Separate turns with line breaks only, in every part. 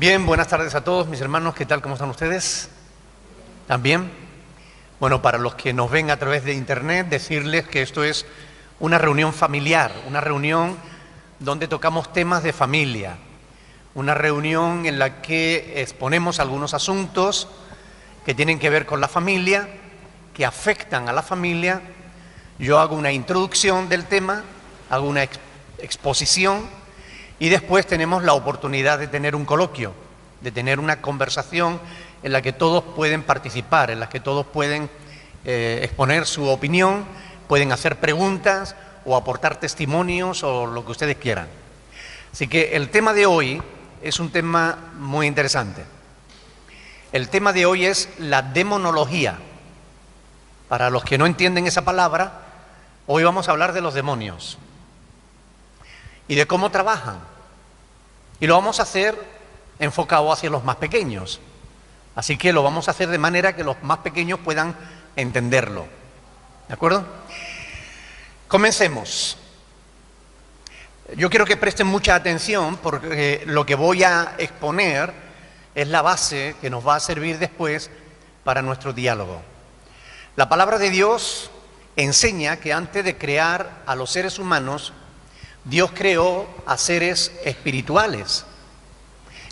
Bien, buenas tardes a todos mis hermanos, ¿qué tal? ¿Cómo están ustedes? ¿También? Bueno, para los que nos ven a través de internet, decirles que esto es una reunión familiar, una reunión donde tocamos temas de familia, una reunión en la que exponemos algunos asuntos que tienen que ver con la familia, que afectan a la familia. Yo hago una introducción del tema, hago una exposición y después tenemos la oportunidad de tener un coloquio, de tener una conversación en la que todos pueden participar, en la que todos pueden exponer su opinión, pueden hacer preguntas o aportar testimonios o lo que ustedes quieran. Así que el tema de hoy es un tema muy interesante. El tema de hoy es la demonología. Para los que no entienden esa palabra, hoy vamos a hablar de los demonios y de cómo trabajan. Y lo vamos a hacer enfocado hacia los más pequeños. Así que lo vamos a hacer de manera que los más pequeños puedan entenderlo. ¿De acuerdo? Comencemos. Yo quiero que presten mucha atención porque lo que voy a exponer es la base que nos va a servir después para nuestro diálogo. La palabra de Dios enseña que antes de crear a los seres humanos, Dios creó a seres espirituales.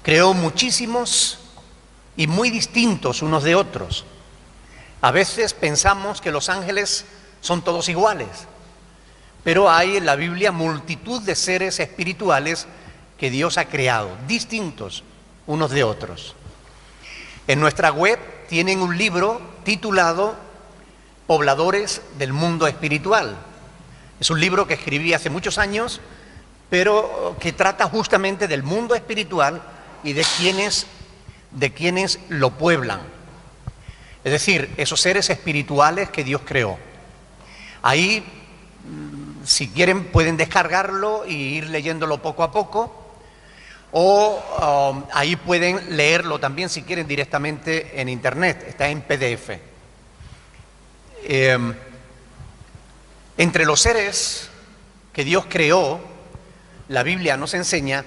Creó muchísimos y muy distintos unos de otros. A veces pensamos que los ángeles son todos iguales, pero hay en la Biblia multitud de seres espirituales que Dios ha creado, distintos unos de otros. En nuestra web tienen un libro titulado Pobladores del Mundo Espiritual. Es un libro que escribí hace muchos años, pero que trata justamente del mundo espiritual y de quienes lo pueblan. Es decir, esos seres espirituales que Dios creó. Ahí, si quieren, pueden descargarlo y ir leyéndolo poco a poco, o ahí pueden leerlo también si quieren directamente en internet, está en PDF. Entre los seres que Dios creó, la Biblia nos enseña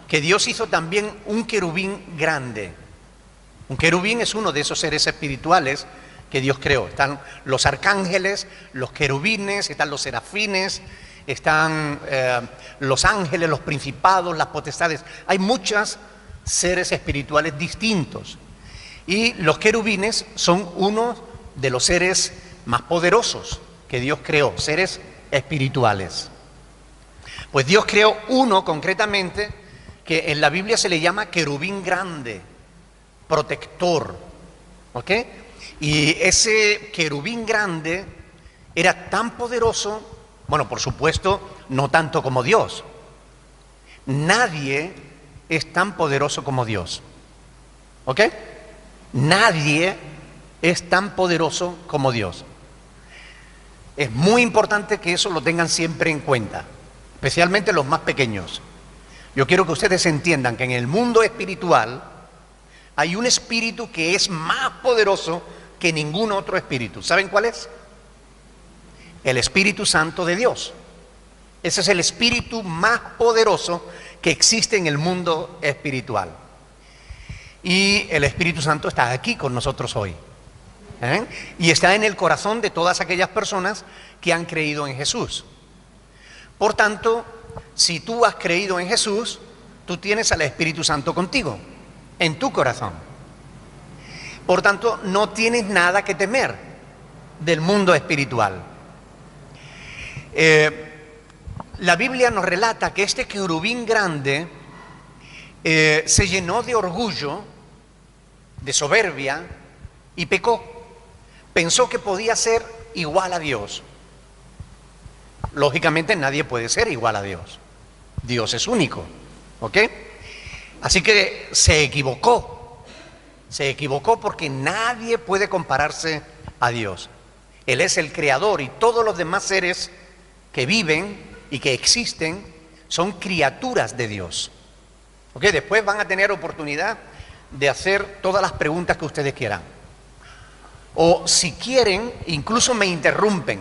que Dios hizo también un querubín grande. Un querubín es uno de esos seres espirituales que Dios creó. Están los arcángeles, los querubines, están los serafines, están los ángeles, los principados, las potestades. Hay muchos seres espirituales distintos. Y los querubines son uno de los seres más poderosos que Dios creó, seres espirituales. Pues Dios creó uno concretamente que en la Biblia se le llama querubín grande, protector, ¿ok? Y ese querubín grande era tan poderoso, bueno, por supuesto, no tanto como Dios. Nadie es tan poderoso como Dios, ¿ok? Nadie es tan poderoso como Dios. Es muy importante que eso lo tengan siempre en cuenta, especialmente los más pequeños. Yo quiero que ustedes entiendan que en el mundo espiritual hay un espíritu que es más poderoso que ningún otro espíritu. ¿Saben cuál es? El Espíritu Santo de Dios. Ese es el espíritu más poderoso que existe en el mundo espiritual. Y el Espíritu Santo está aquí con nosotros hoy. Y está en el corazón de todas aquellas personas que han creído en Jesús. Por tanto, si tú has creído en Jesús, tú tienes al Espíritu Santo contigo, en tu corazón. Por tanto, no tienes nada que temer del mundo espiritual. La Biblia nos relata que este querubín grande se llenó de orgullo, de soberbia y pecó. Pensó que podía ser igual a Dios. Lógicamente nadie puede ser igual a Dios. Dios es único, ¿ok? Así que se equivocó porque nadie puede compararse a Dios. Él es el creador y todos los demás seres que viven y que existen son criaturas de Dios. ¿Ok? Después van a tener oportunidad de hacer todas las preguntas que ustedes quieran. O si quieren, incluso me interrumpen.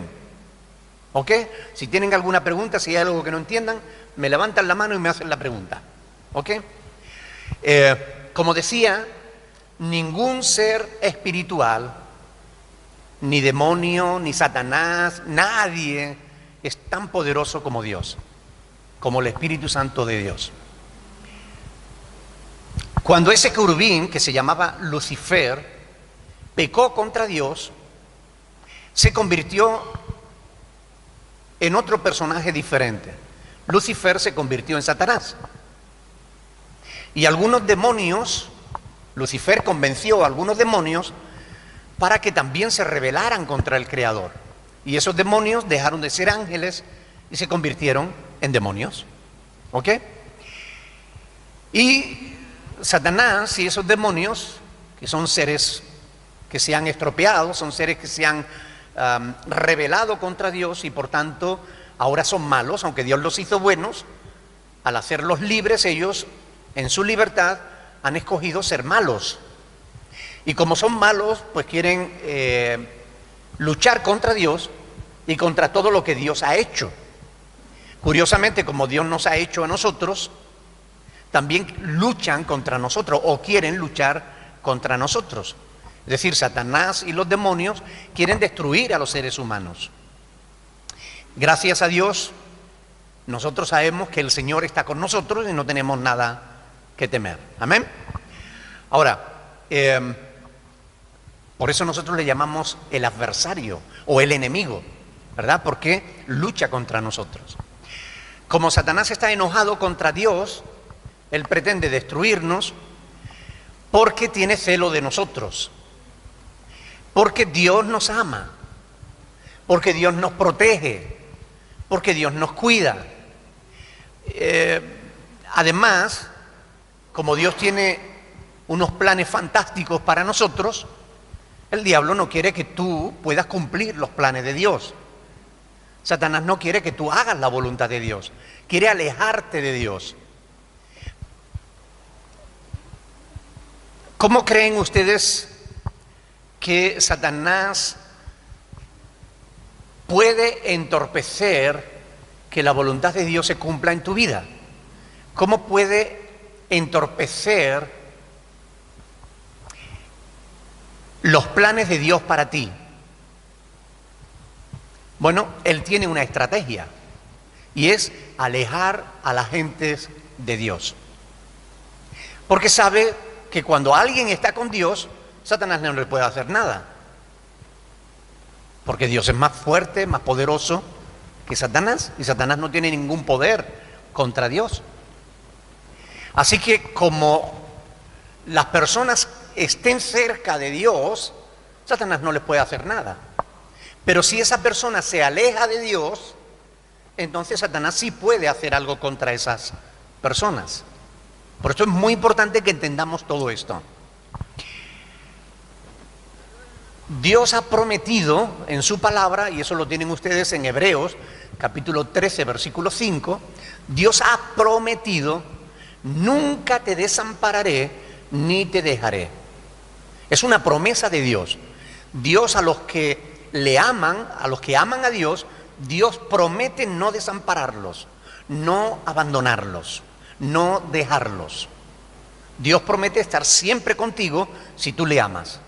¿Ok? Si tienen alguna pregunta, si hay algo que no entiendan, me levantan la mano y me hacen la pregunta. ¿Ok? Como decía, ningún ser espiritual, ni demonio, ni Satanás, nadie es tan poderoso como Dios, como el Espíritu Santo de Dios. Cuando ese querubín, que se llamaba Lucifer, pecó contra Dios, se convirtió en otro personaje diferente. Lucifer se convirtió en Satanás. Y algunos demonios, Lucifer convenció a algunos demonios para que también se rebelaran contra el Creador. Y esos demonios dejaron de ser ángeles y se convirtieron en demonios. ¿Ok? Y Satanás y esos demonios, que son seres que se han estropeado, son seres que se han rebelado contra Dios y por tanto ahora son malos, aunque Dios los hizo buenos, al hacerlos libres ellos en su libertad han escogido ser malos. Y como son malos, pues quieren luchar contra Dios y contra todo lo que Dios ha hecho. Curiosamente, como Dios nos ha hecho a nosotros, también luchan contra nosotros o quieren luchar contra nosotros. Es decir, Satanás y los demonios quieren destruir a los seres humanos. Gracias a Dios, nosotros sabemos que el Señor está con nosotros y no tenemos nada que temer. Amén. Ahora, por eso nosotros le llamamos el adversario o el enemigo, ¿verdad? Porque lucha contra nosotros. Como Satanás está enojado contra Dios, él pretende destruirnos porque tiene celo de nosotros, porque Dios nos ama, porque Dios nos protege, porque Dios nos cuida. Además, como Dios tiene unos planes fantásticos para nosotros, el diablo no quiere que tú puedas cumplir los planes de Dios. Satanás no quiere que tú hagas la voluntad de Dios, quiere alejarte de Dios. ¿Cómo creen ustedes que Satanás puede entorpecer que la voluntad de Dios se cumpla en tu vida? ¿Cómo puede entorpecer los planes de Dios para ti? Bueno, él tiene una estrategia y es alejar a la gente de Dios. Porque sabe que cuando alguien está con Dios, Satanás no le puede hacer nada. Porque Dios es más fuerte, más poderoso que Satanás, y Satanás no tiene ningún poder contra Dios. Así que como las personas estén cerca de Dios, Satanás no les puede hacer nada. Pero si esa persona se aleja de Dios, entonces Satanás sí puede hacer algo contra esas personas. Por eso es muy importante que entendamos todo esto. Dios ha prometido en su palabra, y eso lo tienen ustedes en Hebreos, capítulo 13, versículo 5, Dios ha prometido: nunca te desampararé ni te dejaré. Es una promesa de Dios. Dios a los que le aman, a los que aman a Dios, Dios promete no desampararlos, no abandonarlos, no dejarlos. Dios promete estar siempre contigo si tú le amas.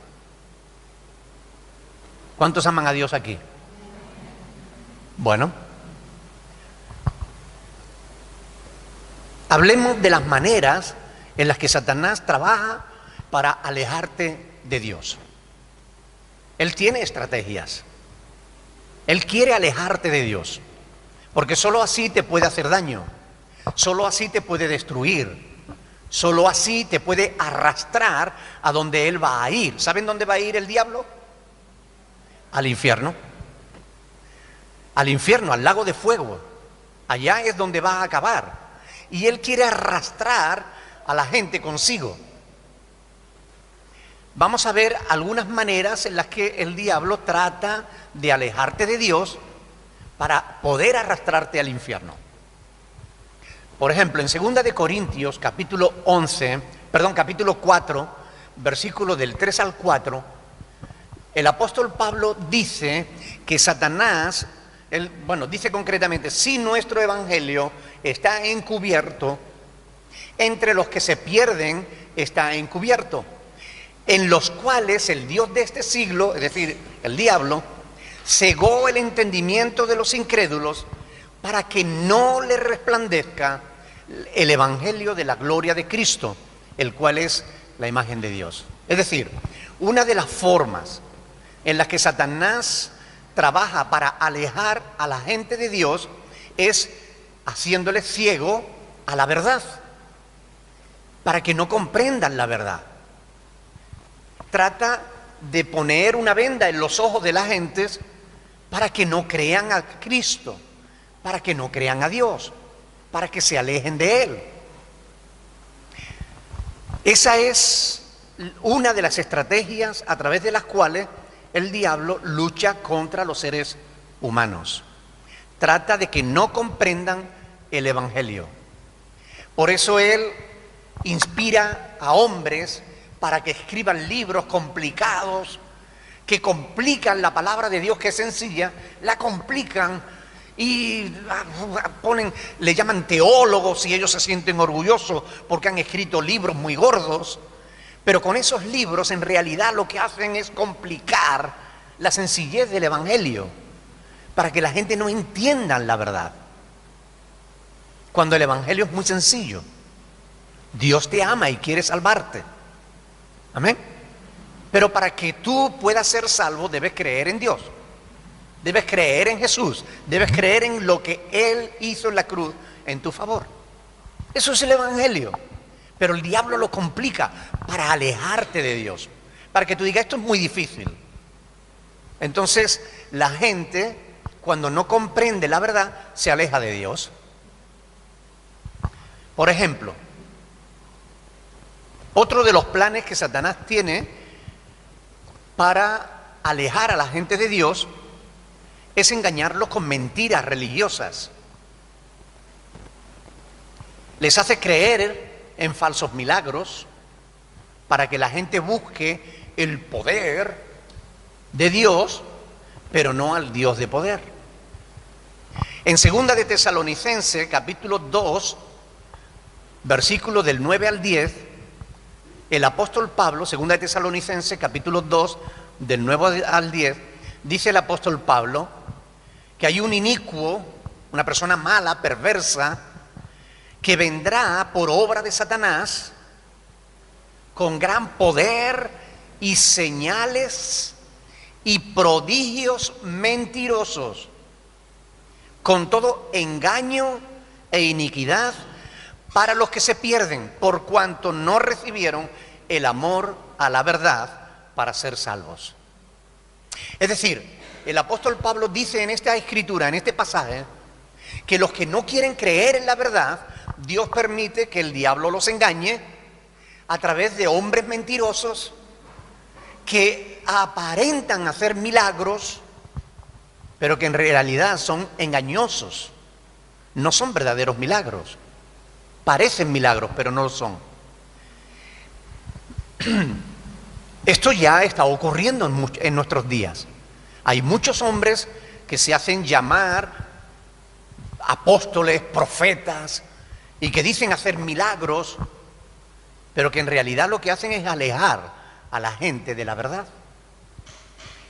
¿Cuántos aman a Dios aquí? Bueno, hablemos de las maneras en las que Satanás trabaja para alejarte de Dios. Él tiene estrategias. Él quiere alejarte de Dios, porque solo así te puede hacer daño, solo así te puede destruir, solo así te puede arrastrar a donde Él va a ir. ¿Saben dónde va a ir el diablo? Al infierno. Al infierno, al lago de fuego. Allá es donde va a acabar. Y Él quiere arrastrar a la gente consigo. Vamos a ver algunas maneras en las que el diablo trata de alejarte de Dios para poder arrastrarte al infierno. Por ejemplo, en 2 de Corintios, capítulo 4, versículo del 3 al 4, el apóstol Pablo dice que Satanás, dice concretamente: si nuestro evangelio está encubierto, Entre los que se pierden está encubierto, en los cuales el Dios de este siglo, es decir, el diablo, cegó el entendimiento de los incrédulos para que no le resplandezca el evangelio de la gloria de Cristo, el cual es la imagen de Dios. Es decir, una de las formas en las que Satanás trabaja para alejar a la gente de Dios es haciéndole ciego a la verdad, para que no comprendan la verdad. Trata de poner una venda en los ojos de las gentes para que no crean a Cristo, para que no crean a Dios, para que se alejen de Él. Esa es una de las estrategias a través de las cuales el diablo lucha contra los seres humanos. Trata de que no comprendan el evangelio. Por eso él inspira a hombres para que escriban libros complicados, que complican la palabra de Dios, que es sencilla, la complican y le llaman teólogos y ellos se sienten orgullosos porque han escrito libros muy gordos. Pero con esos libros en realidad lo que hacen es complicar la sencillez del evangelio para que la gente no entienda la verdad. Cuando el evangelio es muy sencillo. Dios te ama y quiere salvarte. Amén. Pero para que tú puedas ser salvo debes creer en Dios. Debes creer en Jesús. Debes creer en lo que Él hizo en la cruz en tu favor. Eso es el evangelio. Pero el diablo lo complica para alejarte de Dios, para que tú digas, esto es muy difícil. Entonces, la gente, cuando no comprende la verdad, se aleja de Dios. Por ejemplo, otro de los planes que Satanás tiene para alejar a la gente de Dios es engañarlos con mentiras religiosas. Les hace creer en falsos milagros para que la gente busque el poder de Dios, pero no al Dios de poder. En 2 de Tesalonicenses, capítulo 2, versículos del 9 al 10, el apóstol Pablo, 2 de Tesalonicenses, capítulo 2, del 9 al 10, dice el apóstol Pablo que hay un inicuo, una persona mala, perversa, que vendrá por obra de Satanás con gran poder y señales y prodigios mentirosos, con todo engaño e iniquidad para los que se pierden, por cuanto no recibieron el amor a la verdad para ser salvos. Es decir, el apóstol Pablo dice en esta escritura, en este pasaje, que los que no quieren creer en la verdad, Dios permite que el diablo los engañe a través de hombres mentirosos que aparentan hacer milagros, pero que en realidad son engañosos. No son verdaderos milagros. Parecen milagros, pero no lo son. Esto ya está ocurriendo en nuestros días. Hay muchos hombres que se hacen llamar apóstoles, profetas, y que dicen hacer milagros, pero que en realidad lo que hacen es alejar a la gente de la verdad.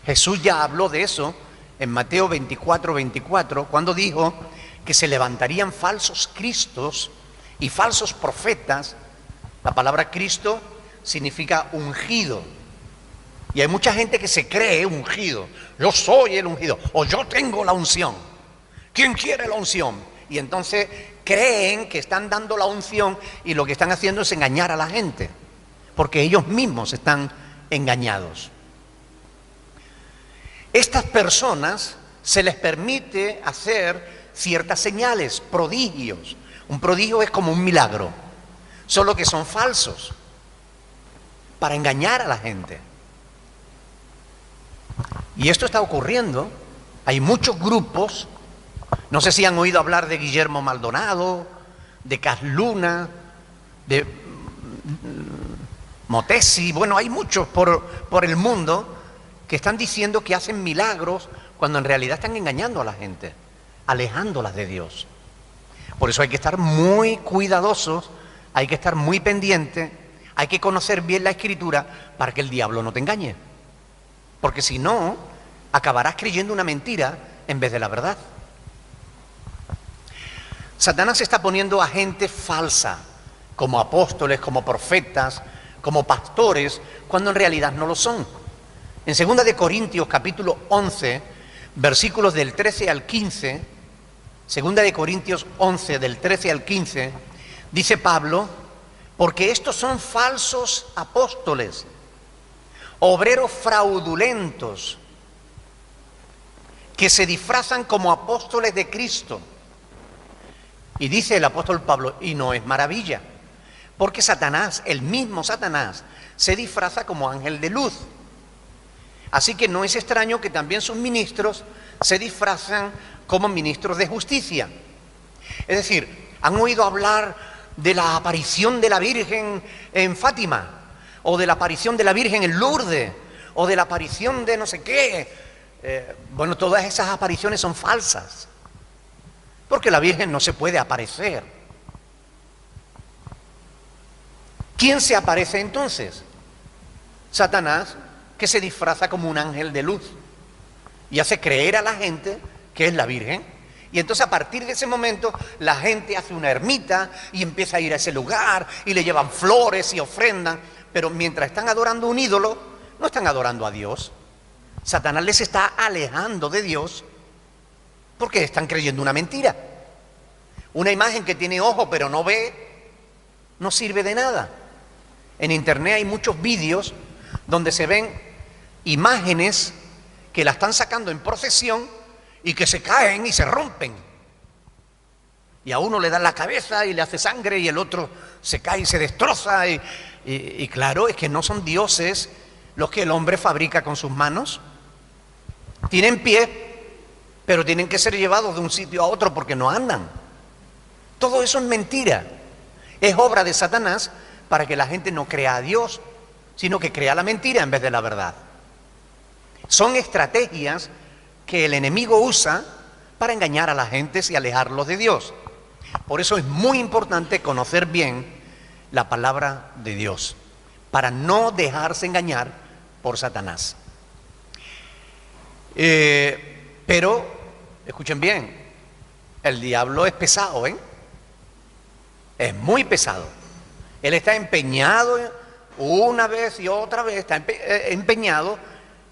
Jesús ya habló de eso en Mateo 24, cuando dijo que se levantarían falsos cristos y falsos profetas. La palabra Cristo significa ungido. Y hay mucha gente que se cree ungido. Yo soy el ungido, o yo tengo la unción. ¿Quién quiere la unción? Y entonces creen que están dando la unción y lo que están haciendo es engañar a la gente, porque ellos mismos están engañados. Estas personas se les permite hacer ciertas señales, prodigios. Un prodigio es como un milagro, solo que son falsos, para engañar a la gente. Y esto está ocurriendo. Hay muchos grupos. No sé si han oído hablar de Guillermo Maldonado, de Cas Luna, de Motesi. Bueno, hay muchos por el mundo que están diciendo que hacen milagros cuando en realidad están engañando a la gente, alejándolas de Dios. Por eso hay que estar muy cuidadosos Hay que estar muy pendiente, hay que conocer bien la Escritura para que el diablo no te engañe. Porque si no, acabarás creyendo una mentira en vez de la verdad. Satanás está poniendo a gente falsa, como apóstoles, como profetas, como pastores, cuando en realidad no lo son. En 2 de Corintios capítulo 11, versículos del 13 al 15, 2 de Corintios 11, del 13 al 15, dice Pablo, porque estos son falsos apóstoles, obreros fraudulentos, que se disfrazan como apóstoles de Cristo. Y dice el apóstol Pablo, y no es maravilla, porque Satanás, el mismo Satanás, se disfraza como ángel de luz. Así que no es extraño que también sus ministros se disfrazan como ministros de justicia. Es decir, han oído hablar de la aparición de la Virgen en Fátima, o de la aparición de la Virgen en Lourdes, o de la aparición de no sé qué. Bueno, todas esas apariciones son falsas, porque la Virgen no se puede aparecer. ¿Quién se aparece entonces? Satanás, que se disfraza como un ángel de luz y hace creer a la gente que es la Virgen. Y entonces a partir de ese momento la gente hace una ermita y empieza a ir a ese lugar y le llevan flores y ofrendan, pero mientras están adorando un ídolo, no están adorando a Dios. Satanás les está alejando de Dios porque están creyendo una mentira. Una imagen que tiene ojo pero no ve, no sirve de nada. En internet hay muchos vídeos donde se ven imágenes que la están sacando en procesión y que se caen y se rompen. Y a uno le dan la cabeza y le hace sangre y el otro se cae y se destroza. Y claro, es que no son dioses los que el hombre fabrica con sus manos. Tienen pies, pero tienen que ser llevados de un sitio a otro porque no andan. Todo eso es mentira. Es obra de Satanás para que la gente no crea a Dios, sino que crea la mentira en vez de la verdad. Son estrategias que el enemigo usa para engañar a la gente y alejarlos de Dios. Por eso es muy importante conocer bien la palabra de Dios, para no dejarse engañar por Satanás. Pero, escuchen bien, el diablo es pesado, ¿eh? Es muy pesado. Él está empeñado una vez y otra vez, está empeñado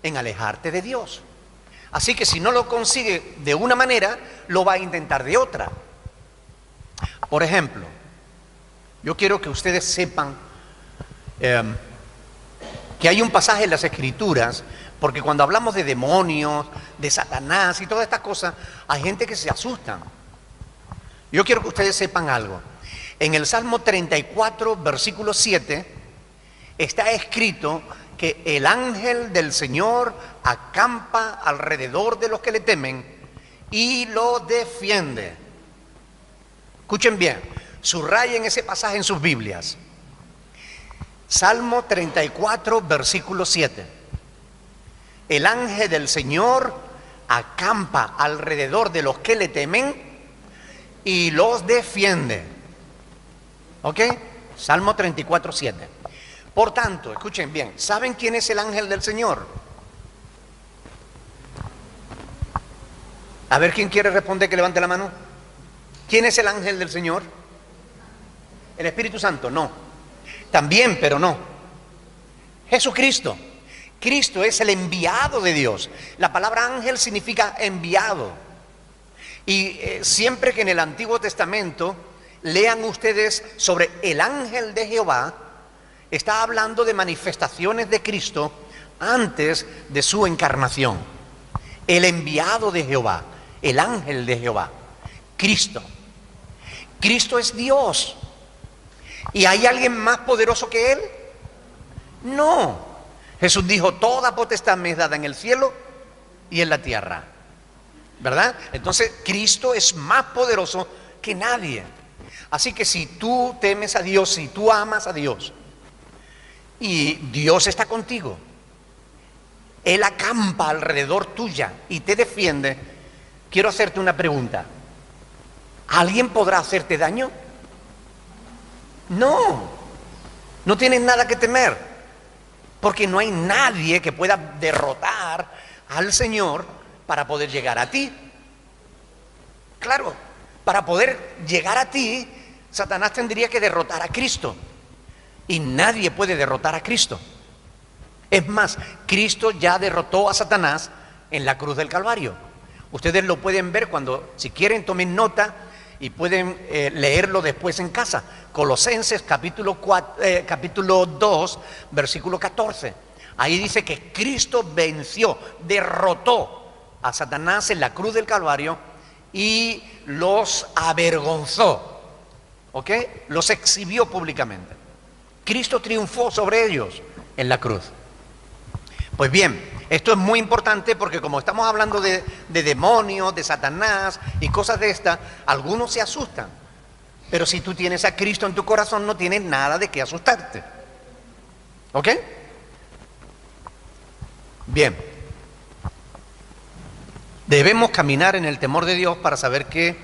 en alejarte de Dios. Así que si no lo consigue de una manera, lo va a intentar de otra. Por ejemplo, yo quiero que ustedes sepan que hay un pasaje en las Escrituras, porque cuando hablamos de demonios, de Satanás y todas estas cosas, hay gente que se asusta. Yo quiero que ustedes sepan algo. En el Salmo 34, versículo 7, está escrito que el ángel del Señor acampa alrededor de los que le temen y los defiende. Escuchen bien, subrayen ese pasaje en sus Biblias. Salmo 34, versículo 7. El ángel del Señor acampa alrededor de los que le temen y los defiende. ¿Ok? Salmo 34, 7. Por tanto, escuchen bien, ¿saben quién es el ángel del Señor? A ver, ¿quién quiere responder que levante la mano? ¿Quién es el ángel del Señor? ¿El Espíritu Santo? No. También, pero no. Jesucristo. Cristo es el enviado de Dios. La palabra ángel significa enviado. Y siempre que en el Antiguo Testamento lean ustedes sobre el ángel de Jehová, está hablando de manifestaciones de Cristo antes de su encarnación. El enviado de Jehová, el ángel de Jehová, Cristo. Cristo es Dios. ¿Y hay alguien más poderoso que Él? No. Jesús dijo, toda potestad me es dada en el cielo y en la tierra. ¿Verdad? Entonces, Cristo es más poderoso que nadie. Así que si tú temes a Dios, si tú amas a Dios, y Dios está contigo, Él acampa alrededor tuya y te defiende, quiero hacerte una pregunta. ¿Alguien podrá hacerte daño? No, no tienes nada que temer, porque no hay nadie que pueda derrotar al Señor para poder llegar a ti. Claro, para poder llegar a ti, Satanás tendría que derrotar a Cristo. Y nadie puede derrotar a Cristo. Es más, Cristo ya derrotó a Satanás en la cruz del Calvario. Ustedes lo pueden ver cuando, si quieren, tomen nota y pueden leerlo después en casa. Colosenses capítulo 2, versículo 14. Ahí dice que Cristo venció, derrotó a Satanás en la cruz del Calvario y los avergonzó, ¿ok? Los exhibió públicamente. Cristo triunfó sobre ellos en la cruz. Pues bien, esto es muy importante porque como estamos hablando de demonios, de Satanás y cosas de estas, algunos se asustan. Pero si tú tienes a Cristo en tu corazón, no tienes nada de qué asustarte. ¿Ok? Bien. Debemos caminar en el temor de Dios para saber que,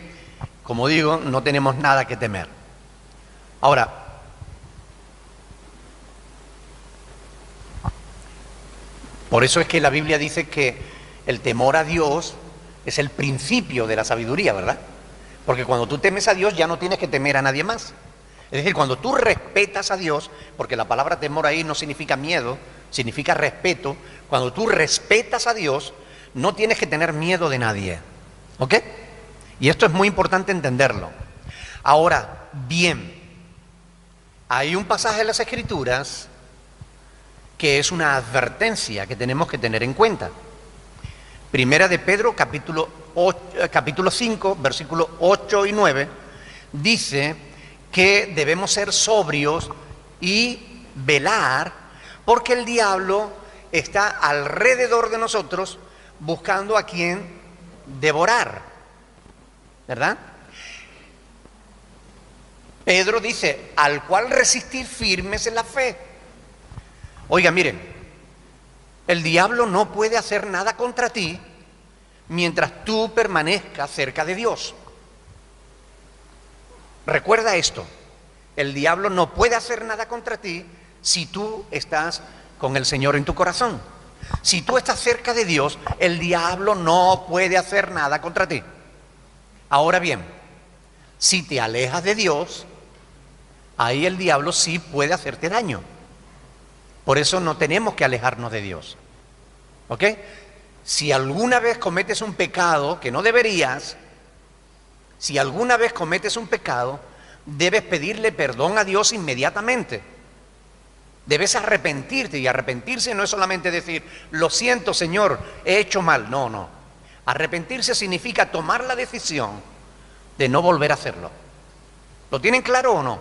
como digo, no tenemos nada que temer. Ahora, por eso es que la Biblia dice que el temor a Dios es el principio de la sabiduría, ¿verdad? Porque cuando tú temes a Dios ya no tienes que temer a nadie más. Es decir, cuando tú respetas a Dios, porque la palabra temor ahí no significa miedo, significa respeto. Cuando tú respetas a Dios, no tienes que tener miedo de nadie. ¿Ok? Y esto es muy importante entenderlo. Ahora, bien, hay un pasaje en las Escrituras que es una advertencia que tenemos que tener en cuenta. Primera de Pedro, capítulo 5, versículos 8 y 9, dice que debemos ser sobrios y velar, porque el diablo está alrededor de nosotros buscando a quien devorar, ¿verdad? Pedro dice, al cual resistir firmes en la fe. Oiga, miren, el diablo no puede hacer nada contra ti mientras tú permanezcas cerca de Dios. Recuerda esto, el diablo no puede hacer nada contra ti si tú estás con el Señor en tu corazón. Si tú estás cerca de Dios, el diablo no puede hacer nada contra ti. Ahora bien, si te alejas de Dios, ahí el diablo sí puede hacerte daño. Por eso no tenemos que alejarnos de Dios. ¿Ok? Si alguna vez cometes un pecado que no deberías, si alguna vez cometes un pecado, debes pedirle perdón a Dios inmediatamente. Debes arrepentirte, y arrepentirse no es solamente decir, lo siento, Señor, he hecho mal. No, no. Arrepentirse significa tomar la decisión de no volver a hacerlo. ¿Lo tienen claro o no?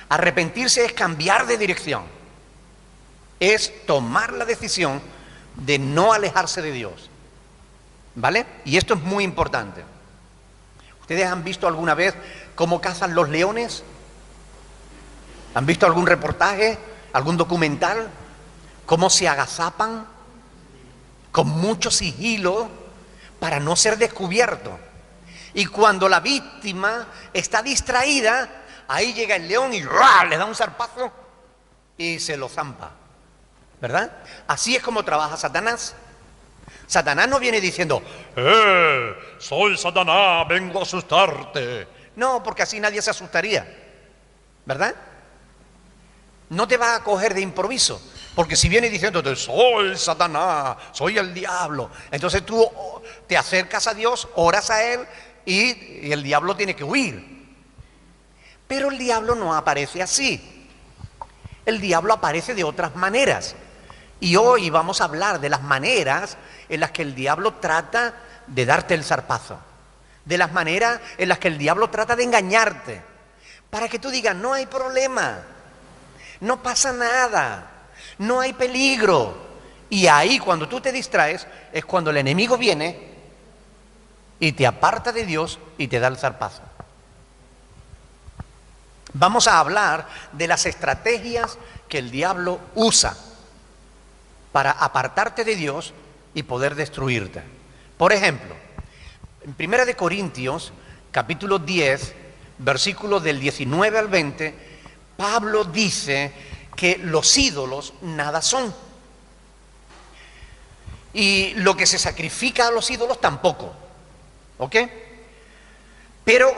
Arrepentirse es cambiar de dirección. Es tomar la decisión de no alejarse de Dios. ¿Vale? Y esto es muy importante. ¿Ustedes han visto alguna vez cómo cazan los leones? ¿Han visto algún reportaje, algún documental? ¿Cómo se agazapan con mucho sigilo para no ser descubierto? Y cuando la víctima está distraída, ahí llega el león y ¡ruah!, le da un zarpazo y se lo zampa. ¿Verdad? Así es como trabaja Satanás. Satanás no viene diciendo, soy Satanás, vengo a asustarte. No, porque así nadie se asustaría. ¿Verdad? No te va a coger de improviso. Porque si viene diciéndote, soy Satanás, soy el diablo, entonces tú te acercas a Dios, oras a Él y el diablo tiene que huir. Pero el diablo no aparece así. El diablo aparece de otras maneras. Y hoy vamos a hablar de las maneras en las que el diablo trata de darte el zarpazo. De las maneras en las que el diablo trata de engañarte. Para que tú digas, no hay problema, no pasa nada, no hay peligro. Y ahí cuando tú te distraes es cuando el enemigo viene y te aparta de Dios y te da el zarpazo. Vamos a hablar de las estrategias que el diablo usa para apartarte de Dios y poder destruirte. Por ejemplo, en 1 Corintios, capítulo 10, versículos del 19 al 20, Pablo dice que los ídolos nada son. Y lo que se sacrifica a los ídolos tampoco. ¿Ok? Pero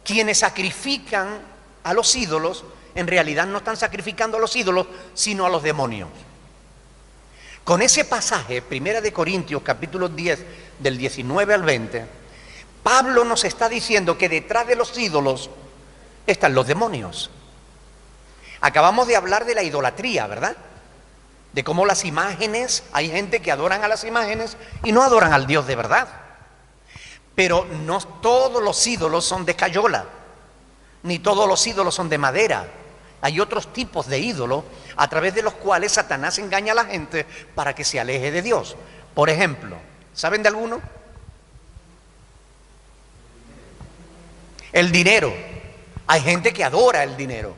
quienes sacrifican a los ídolos, en realidad no están sacrificando a los ídolos, sino a los demonios. Con ese pasaje, 1 de Corintios, capítulo 10, del 19 al 20, Pablo nos está diciendo que detrás de los ídolos están los demonios. Acabamos de hablar de la idolatría, ¿verdad? De cómo las imágenes, hay gente que adoran a las imágenes y no adoran al Dios de verdad. Pero no todos los ídolos son de cayola, ni todos los ídolos son de madera. Hay otros tipos de ídolos a través de los cuales Satanás engaña a la gente para que se aleje de Dios. Por ejemplo, ¿saben de alguno? El dinero. Hay gente que adora el dinero,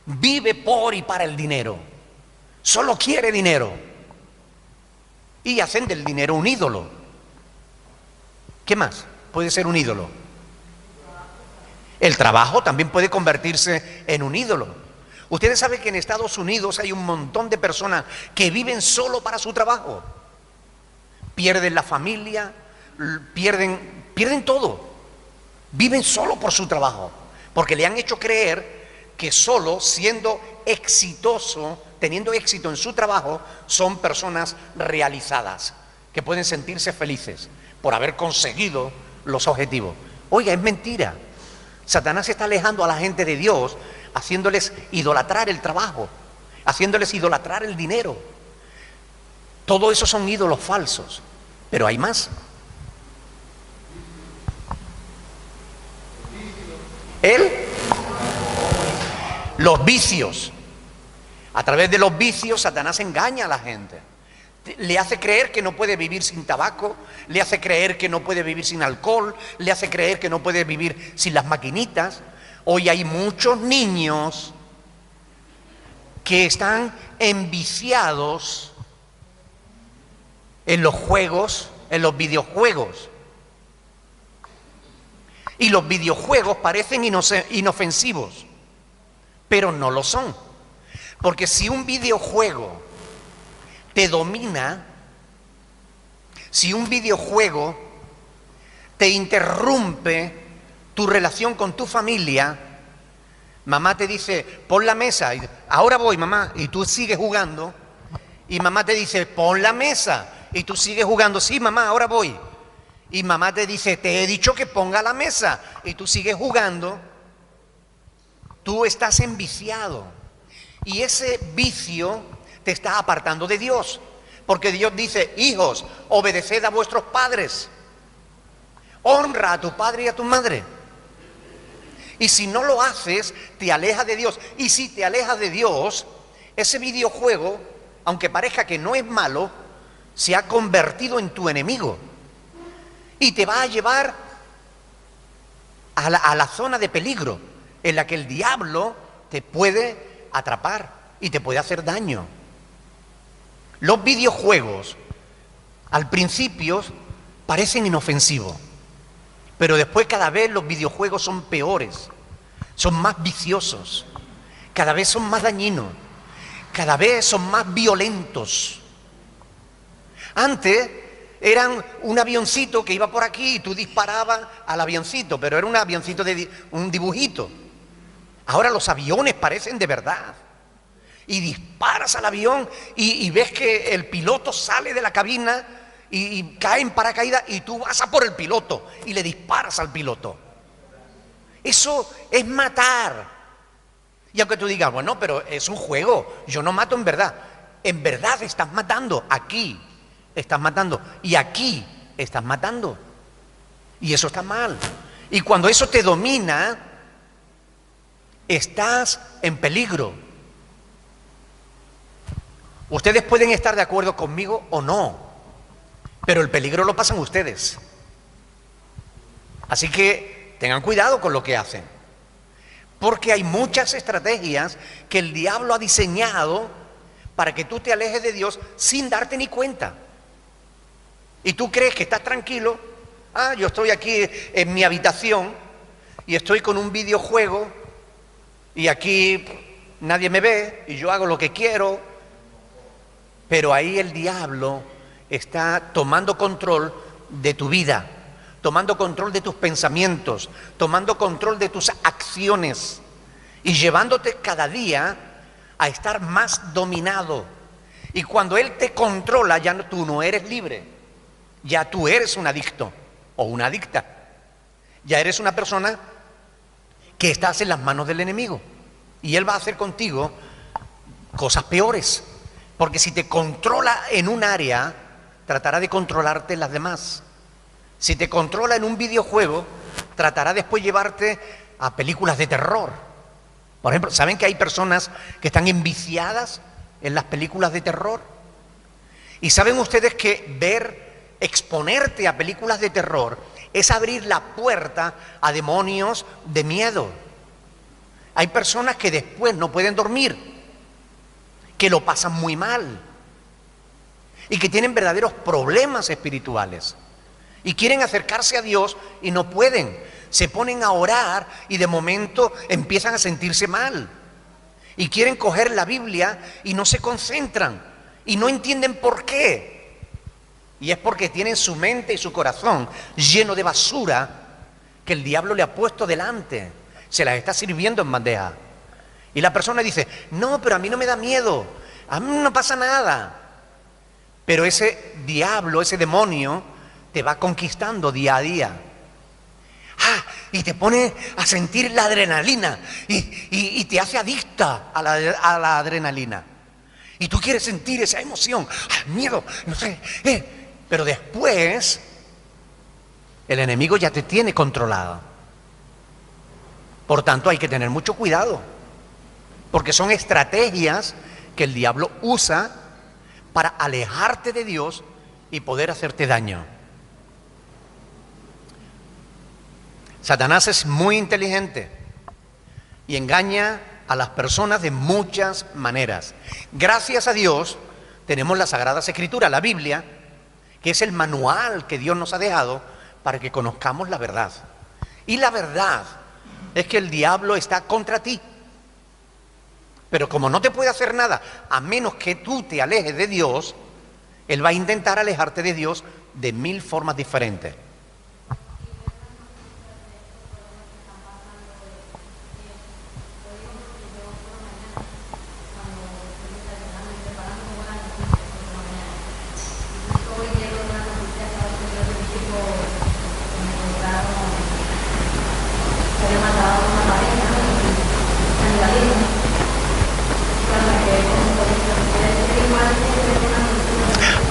vive por y para el dinero, solo quiere dinero y hacen del dinero un ídolo. ¿Qué más puede ser un ídolo? El trabajo también puede convertirse en un ídolo. Ustedes saben que en Estados Unidos hay un montón de personas que viven solo para su trabajo. Pierden la familia, pierden todo. Viven solo por su trabajo, porque le han hecho creer que solo siendo exitoso, teniendo éxito en su trabajo, son personas realizadas, que pueden sentirse felices por haber conseguido los objetivos. Oiga, es mentira. Satanás está alejando a la gente de Dios, haciéndoles idolatrar el trabajo, haciéndoles idolatrar el dinero. Todo eso son ídolos falsos, pero hay más. Los vicios. A través de los vicios Satanás engaña a la gente. Le hace creer que no puede vivir sin tabaco, le hace creer que no puede vivir sin alcohol, le hace creer que no puede vivir sin las maquinitas. Hoy hay muchos niños que están enviciados en los juegos, en los videojuegos. Y los videojuegos parecen inofensivos, pero no lo son. Porque si un videojuego te domina, si un videojuego te interrumpe tu relación con tu familia, mamá te dice, pon la mesa, y ahora voy mamá, y tú sigues jugando, y mamá te dice, pon la mesa, y tú sigues jugando, sí mamá, ahora voy, y mamá te dice, te he dicho que ponga la mesa, y tú sigues jugando, tú estás enviciado, y ese vicio te está apartando de Dios, porque Dios dice, hijos, obedeced a vuestros padres, honra a tu padre y a tu madre. Y si no lo haces, te alejas de Dios. Y si te alejas de Dios, ese videojuego, aunque parezca que no es malo, se ha convertido en tu enemigo. Y te va a llevar a la zona de peligro, en la que el diablo te puede atrapar y te puede hacer daño. Los videojuegos, al principio, parecen inofensivos. Pero después cada vez los videojuegos son peores, son más viciosos, cada vez son más dañinos, cada vez son más violentos. Antes eran un avioncito que iba por aquí y tú disparabas al avioncito, pero era un avioncito de un dibujito. Ahora los aviones parecen de verdad. Y disparas al avión y ves que el piloto sale de la cabina y cae en paracaídas y tú vas a por el piloto y le disparas al piloto. Eso es matar. Y aunque tú digas, bueno, pero es un juego, yo no mato en verdad estás matando, aquí estás matando y aquí estás matando. Y eso está mal. Y cuando eso te domina, estás en peligro. Ustedes pueden estar de acuerdo conmigo o no, pero el peligro lo pasan ustedes. Así que tengan cuidado con lo que hacen, porque hay muchas estrategias que el diablo ha diseñado para que tú te alejes de Dios sin darte ni cuenta. Y tú crees que estás tranquilo, yo estoy aquí en mi habitación y estoy con un videojuego y aquí nadie me ve y yo hago lo que quiero, pero ahí el diablo está tomando control de tu vida, tomando control de tus pensamientos, tomando control de tus acciones y llevándote cada día a estar más dominado. Y cuando Él te controla, ya tú no eres libre, ya tú eres un adicto o una adicta, ya eres una persona que estás en las manos del enemigo y Él va a hacer contigo cosas peores, porque si te controla en un área, tratará de controlarte en las demás. Si te controla en un videojuego, tratará después de llevarte a películas de terror. Por ejemplo, ¿saben que hay personas que están enviciadas en las películas de terror? Y saben ustedes que exponerte a películas de terror es abrir la puerta a demonios de miedo. Hay personas que después no pueden dormir, que lo pasan muy mal y que tienen verdaderos problemas espirituales y quieren acercarse a Dios y no pueden. Se ponen a orar y de momento empiezan a sentirse mal y quieren coger la Biblia y no se concentran y no entienden por qué. Y es porque tienen su mente y su corazón lleno de basura que el diablo le ha puesto delante. Se las está sirviendo en bandeja. Y la persona dice, no, pero a mí no me da miedo, a mí no pasa nada. Pero ese diablo, ese demonio, te va conquistando día a día. Y te pone a sentir la adrenalina y te hace adicta a la adrenalina. Y tú quieres sentir esa emoción, miedo, no sé. Pero después, el enemigo ya te tiene controlado. Por tanto, hay que tener mucho cuidado, porque son estrategias que el diablo usa para alejarte de Dios y poder hacerte daño. Satanás es muy inteligente y engaña a las personas de muchas maneras. Gracias a Dios tenemos las Sagradas Escrituras, la Biblia, que es el manual que Dios nos ha dejado para que conozcamos la verdad. Y la verdad es que el diablo está contra ti. Pero como no te puede hacer nada, a menos que tú te alejes de Dios, él va a intentar alejarte de Dios de 1000 formas diferentes.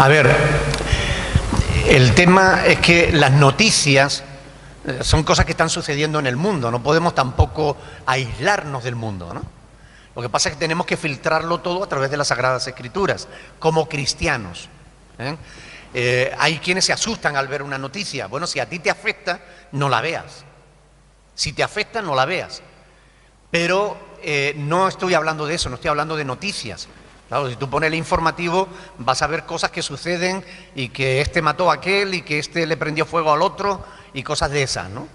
A ver, el tema es que las noticias son cosas que están sucediendo en el mundo, no podemos tampoco aislarnos del mundo, ¿no? Lo que pasa es que tenemos que filtrarlo todo a través de las Sagradas Escrituras, como cristianos. Hay quienes se asustan al ver una noticia. Bueno, si a ti te afecta, no la veas. Si te afecta, no la veas. Pero no estoy hablando de eso, no estoy hablando de noticias. Claro, si tú pones el informativo, vas a ver cosas que suceden y que este mató a aquel y que este le prendió fuego al otro y cosas de esas, ¿no?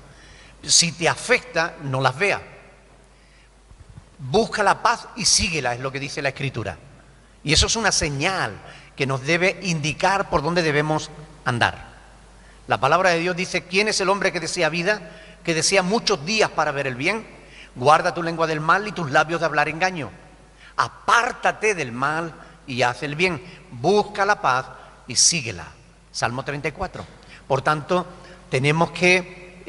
Si te afecta, no las veas. Busca la paz y síguela, es lo que dice la Escritura. Y eso es una señal que nos debe indicar por dónde debemos andar. La palabra de Dios dice, ¿quién es el hombre que desea vida, que desea muchos días para ver el bien? Guarda tu lengua del mal y tus labios de hablar engaño. Apártate del mal y haz el bien. Busca la paz y síguela. Salmo 34. Por tanto, tenemos que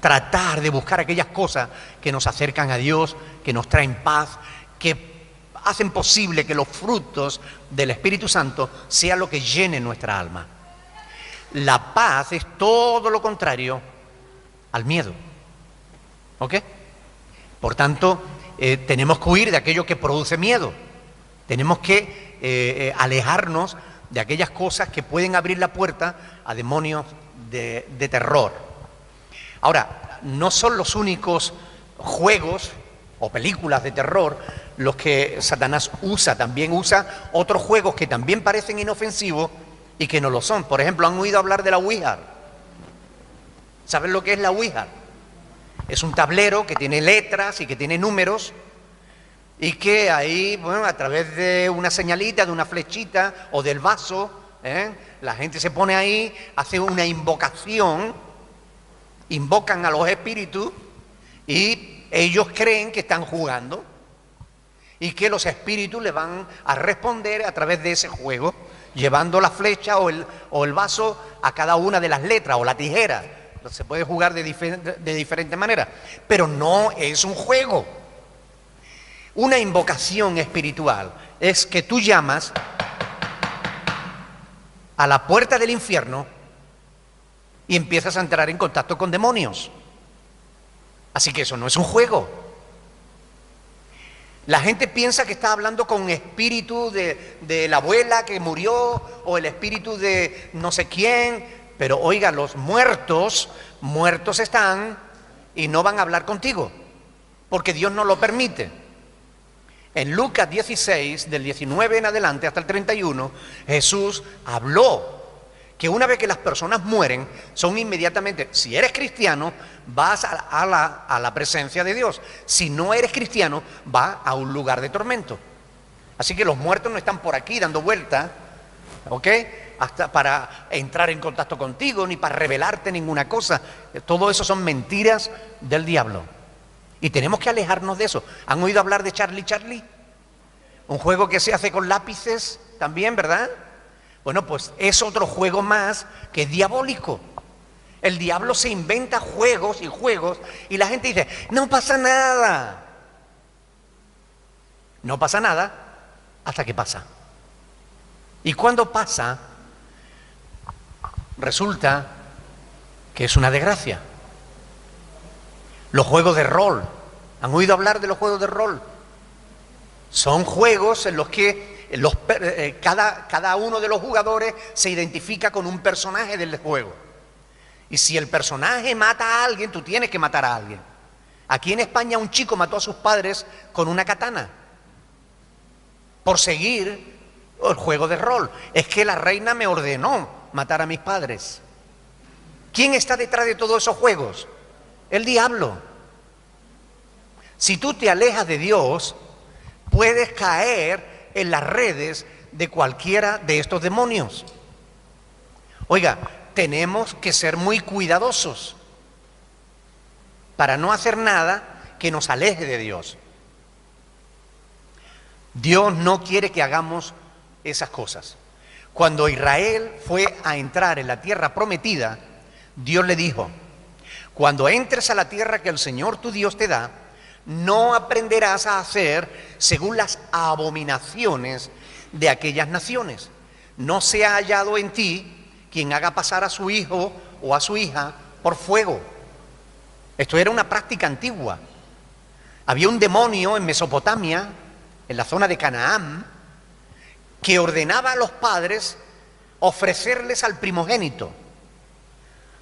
tratar de buscar aquellas cosas que nos acercan a Dios, que nos traen paz, que hacen posible que los frutos del Espíritu Santo sean lo que llene nuestra alma. La paz es todo lo contrario al miedo. ¿Ok? Por tanto, tenemos que huir de aquello que produce miedo. Tenemos que alejarnos de aquellas cosas que pueden abrir la puerta a demonios de terror. Ahora, no son los únicos juegos o películas de terror los que Satanás usa. También usa otros juegos que también parecen inofensivos y que no lo son. Por ejemplo, ¿han oído hablar de la Ouija? ¿Saben lo que es la Ouija? Es un tablero que tiene letras y que tiene números y que ahí, bueno, a través de una señalita, de una flechita o del vaso, la gente se pone ahí, hace una invocación, invocan a los espíritus y ellos creen que están jugando y que los espíritus le van a responder a través de ese juego, llevando la flecha o el vaso a cada una de las letras o la tijera. Se puede jugar de diferentes maneras, pero no es un juego. Una invocación espiritual es que tú llamas a la puerta del infierno y empiezas a entrar en contacto con demonios. Así que eso no es un juego. La gente piensa que está hablando con un espíritu de la abuela que murió o el espíritu de no sé quién. Pero oiga, los muertos están y no van a hablar contigo, porque Dios no lo permite. En Lucas 16, del 19 en adelante hasta el 31, Jesús habló que una vez que las personas mueren, son inmediatamente, si eres cristiano, vas a la presencia de Dios. Si no eres cristiano, vas a un lugar de tormento. Así que los muertos no están por aquí dando vueltas, ¿ok?, hasta para entrar en contacto contigo, ni para revelarte ninguna cosa. Todo eso son mentiras del diablo. Y tenemos que alejarnos de eso. ¿Han oído hablar de Charlie Charlie? Un juego que se hace con lápices también, ¿verdad? Bueno, pues es otro juego más que es diabólico. El diablo se inventa juegos y juegos y la gente dice, no pasa nada. No pasa nada hasta que pasa. Y cuando pasa, resulta que es una desgracia. Los juegos de rol. ¿Han oído hablar de los juegos de rol? Son juegos en los que cada uno de los jugadores se identifica con un personaje del juego. Y si el personaje mata a alguien, tú tienes que matar a alguien. Aquí en España un chico mató a sus padres con una katana por seguir el juego de rol. Es que la reina me ordenó matar a mis padres. ¿Quién está detrás de todos esos juegos? El diablo. Si tú te alejas de Dios, puedes caer en las redes de cualquiera de estos demonios. Oiga, tenemos que ser muy cuidadosos para no hacer nada que nos aleje de Dios. Dios no quiere que hagamos esas cosas. Cuando Israel fue a entrar en la tierra prometida, Dios le dijo, cuando entres a la tierra que el Señor tu Dios te da, no aprenderás a hacer según las abominaciones de aquellas naciones. No se ha hallado en ti quien haga pasar a su hijo o a su hija por fuego. Esto era una práctica antigua. Había un demonio en Mesopotamia, en la zona de Canaán, que ordenaba a los padres ofrecerles al primogénito.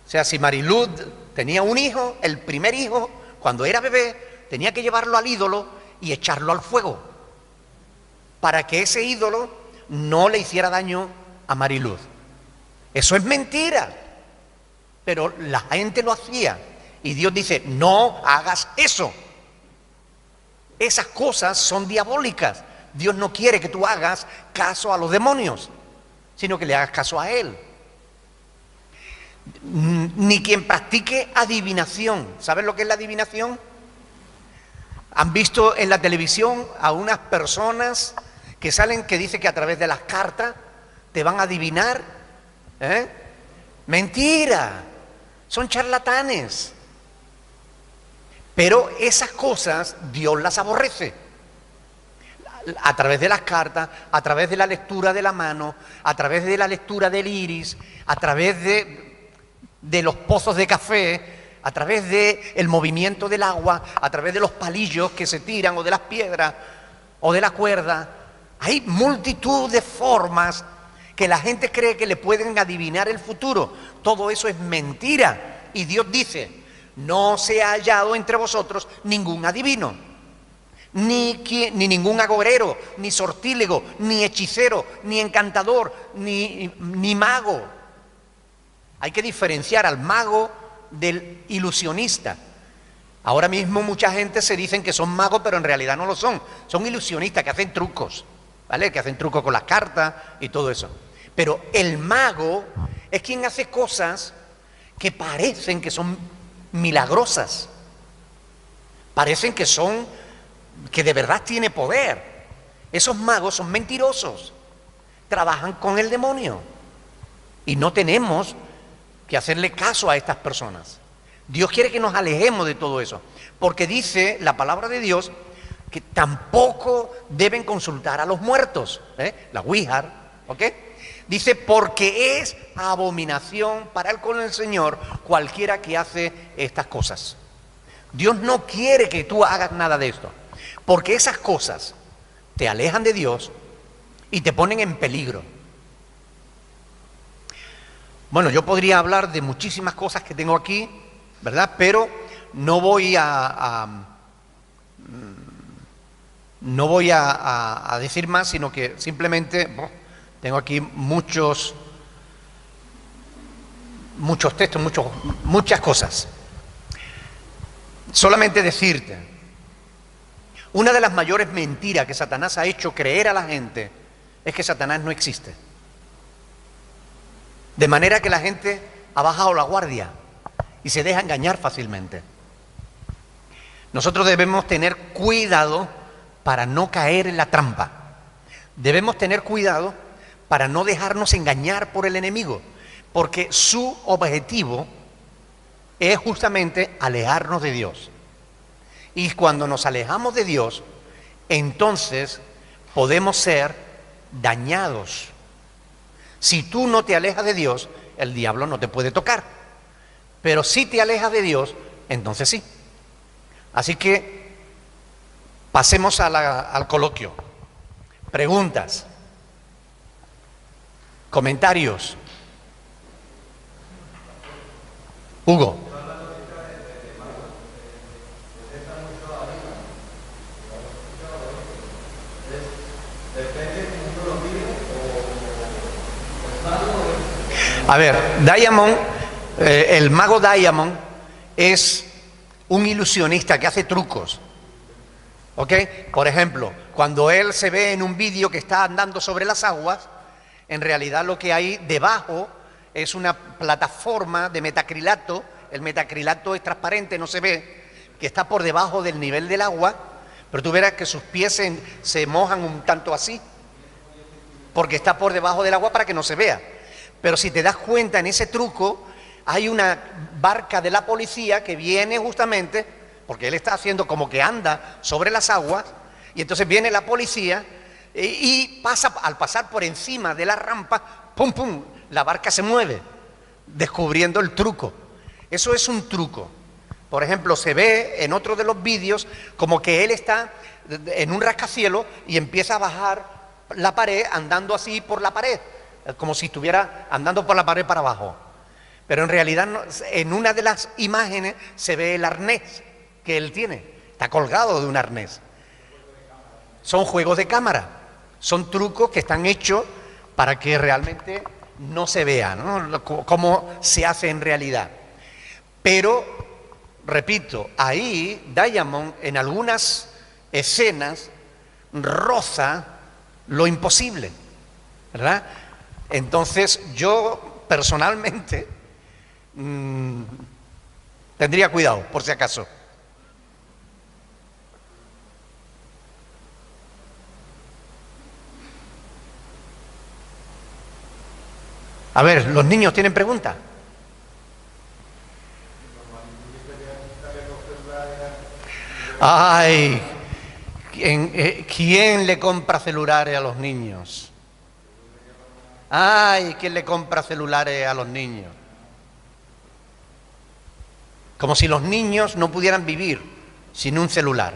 O sea, si Mariluz tenía un hijo, el primer hijo, cuando era bebé, tenía que llevarlo al ídolo y echarlo al fuego, para que ese ídolo no le hiciera daño a Mariluz. Eso es mentira, pero la gente lo hacía. Y Dios dice, no hagas eso. Esas cosas son diabólicas. Dios no quiere que tú hagas caso a los demonios, sino que le hagas caso a Él. Ni quien practique adivinación. ¿Saben lo que es la adivinación? ¿Han visto en la televisión a unas personas que salen que dicen que a través de las cartas te van a adivinar? Mentira, son charlatanes. Pero esas cosas Dios las aborrece. A través de las cartas, a través de la lectura de la mano, a través de la lectura del iris, a través de los pozos de café, a través del movimiento del agua, a través de los palillos que se tiran o de las piedras o de la cuerda. Hay multitud de formas que la gente cree que le pueden adivinar el futuro. Todo eso es mentira. Y Dios dice, no se ha hallado entre vosotros ningún adivino. Ni ningún agorero, ni sortílego, ni hechicero, ni encantador, ni mago. Hay que diferenciar al mago del ilusionista. Ahora mismo mucha gente se dicen que son magos, pero en realidad no lo son. Son ilusionistas que hacen trucos, ¿vale? Que hacen trucos con las cartas y todo eso. Pero el mago es quien hace cosas que parecen que son milagrosas. Parecen que de verdad tiene poder. Esos magos son mentirosos. Trabajan con el demonio. Y no tenemos que hacerle caso a estas personas. Dios quiere que nos alejemos de todo eso, porque dice la palabra de Dios que tampoco deben consultar a los muertos, la Ouija, ¿ok? Dice, porque es abominación para él con el Señor cualquiera que hace estas cosas. Dios no quiere que tú hagas nada de esto, porque esas cosas te alejan de Dios y te ponen en peligro. Bueno, yo podría hablar de muchísimas cosas que tengo aquí, ¿verdad? Pero no voy a decir más, sino que simplemente tengo aquí muchos textos, muchas cosas. Solamente decirte, una de las mayores mentiras que Satanás ha hecho creer a la gente es que Satanás no existe. De manera que la gente ha bajado la guardia y se deja engañar fácilmente. Nosotros debemos tener cuidado para no caer en la trampa. Debemos tener cuidado para no dejarnos engañar por el enemigo, porque su objetivo es justamente alejarnos de Dios. Y cuando nos alejamos de Dios, entonces podemos ser dañados. Si tú no te alejas de Dios, el diablo no te puede tocar. Pero si te alejas de Dios, entonces sí. Así que pasemos al coloquio. Preguntas, comentarios. Hugo. A ver, Diamond, el mago Diamond es un ilusionista que hace trucos, ¿ok? Por ejemplo, cuando él se ve en un vídeo que está andando sobre las aguas, en realidad lo que hay debajo es una plataforma de metacrilato. El metacrilato es transparente, no se ve, que está por debajo del nivel del agua, pero tú verás que sus pies se mojan un tanto así, porque está por debajo del agua para que no se vea. Pero si te das cuenta, en ese truco hay una barca de la policía que viene justamente, porque él está haciendo como que anda sobre las aguas, y entonces viene la policía y al pasar por encima de la rampa, ¡pum, pum!, la barca se mueve, descubriendo el truco. Eso es un truco. Por ejemplo, se ve en otro de los vídeos como que él está en un rascacielos y empieza a bajar la pared andando así por la pared, como si estuviera andando por la pared para abajo. Pero en realidad en una de las imágenes se ve el arnés que él tiene, está colgado de un arnés. Son juegos de cámara, son trucos que están hechos para que realmente no se vea, ¿no?, cómo se hace en realidad. Pero, repito, ahí Diamond en algunas escenas roza lo imposible, ¿verdad? Entonces yo personalmente tendría cuidado, por si acaso. A ver, ¿los niños tienen preguntas? Ay, ¿quién le compra celulares a los niños? Ay, ¿quién le compra celulares a los niños? Como si los niños no pudieran vivir sin un celular.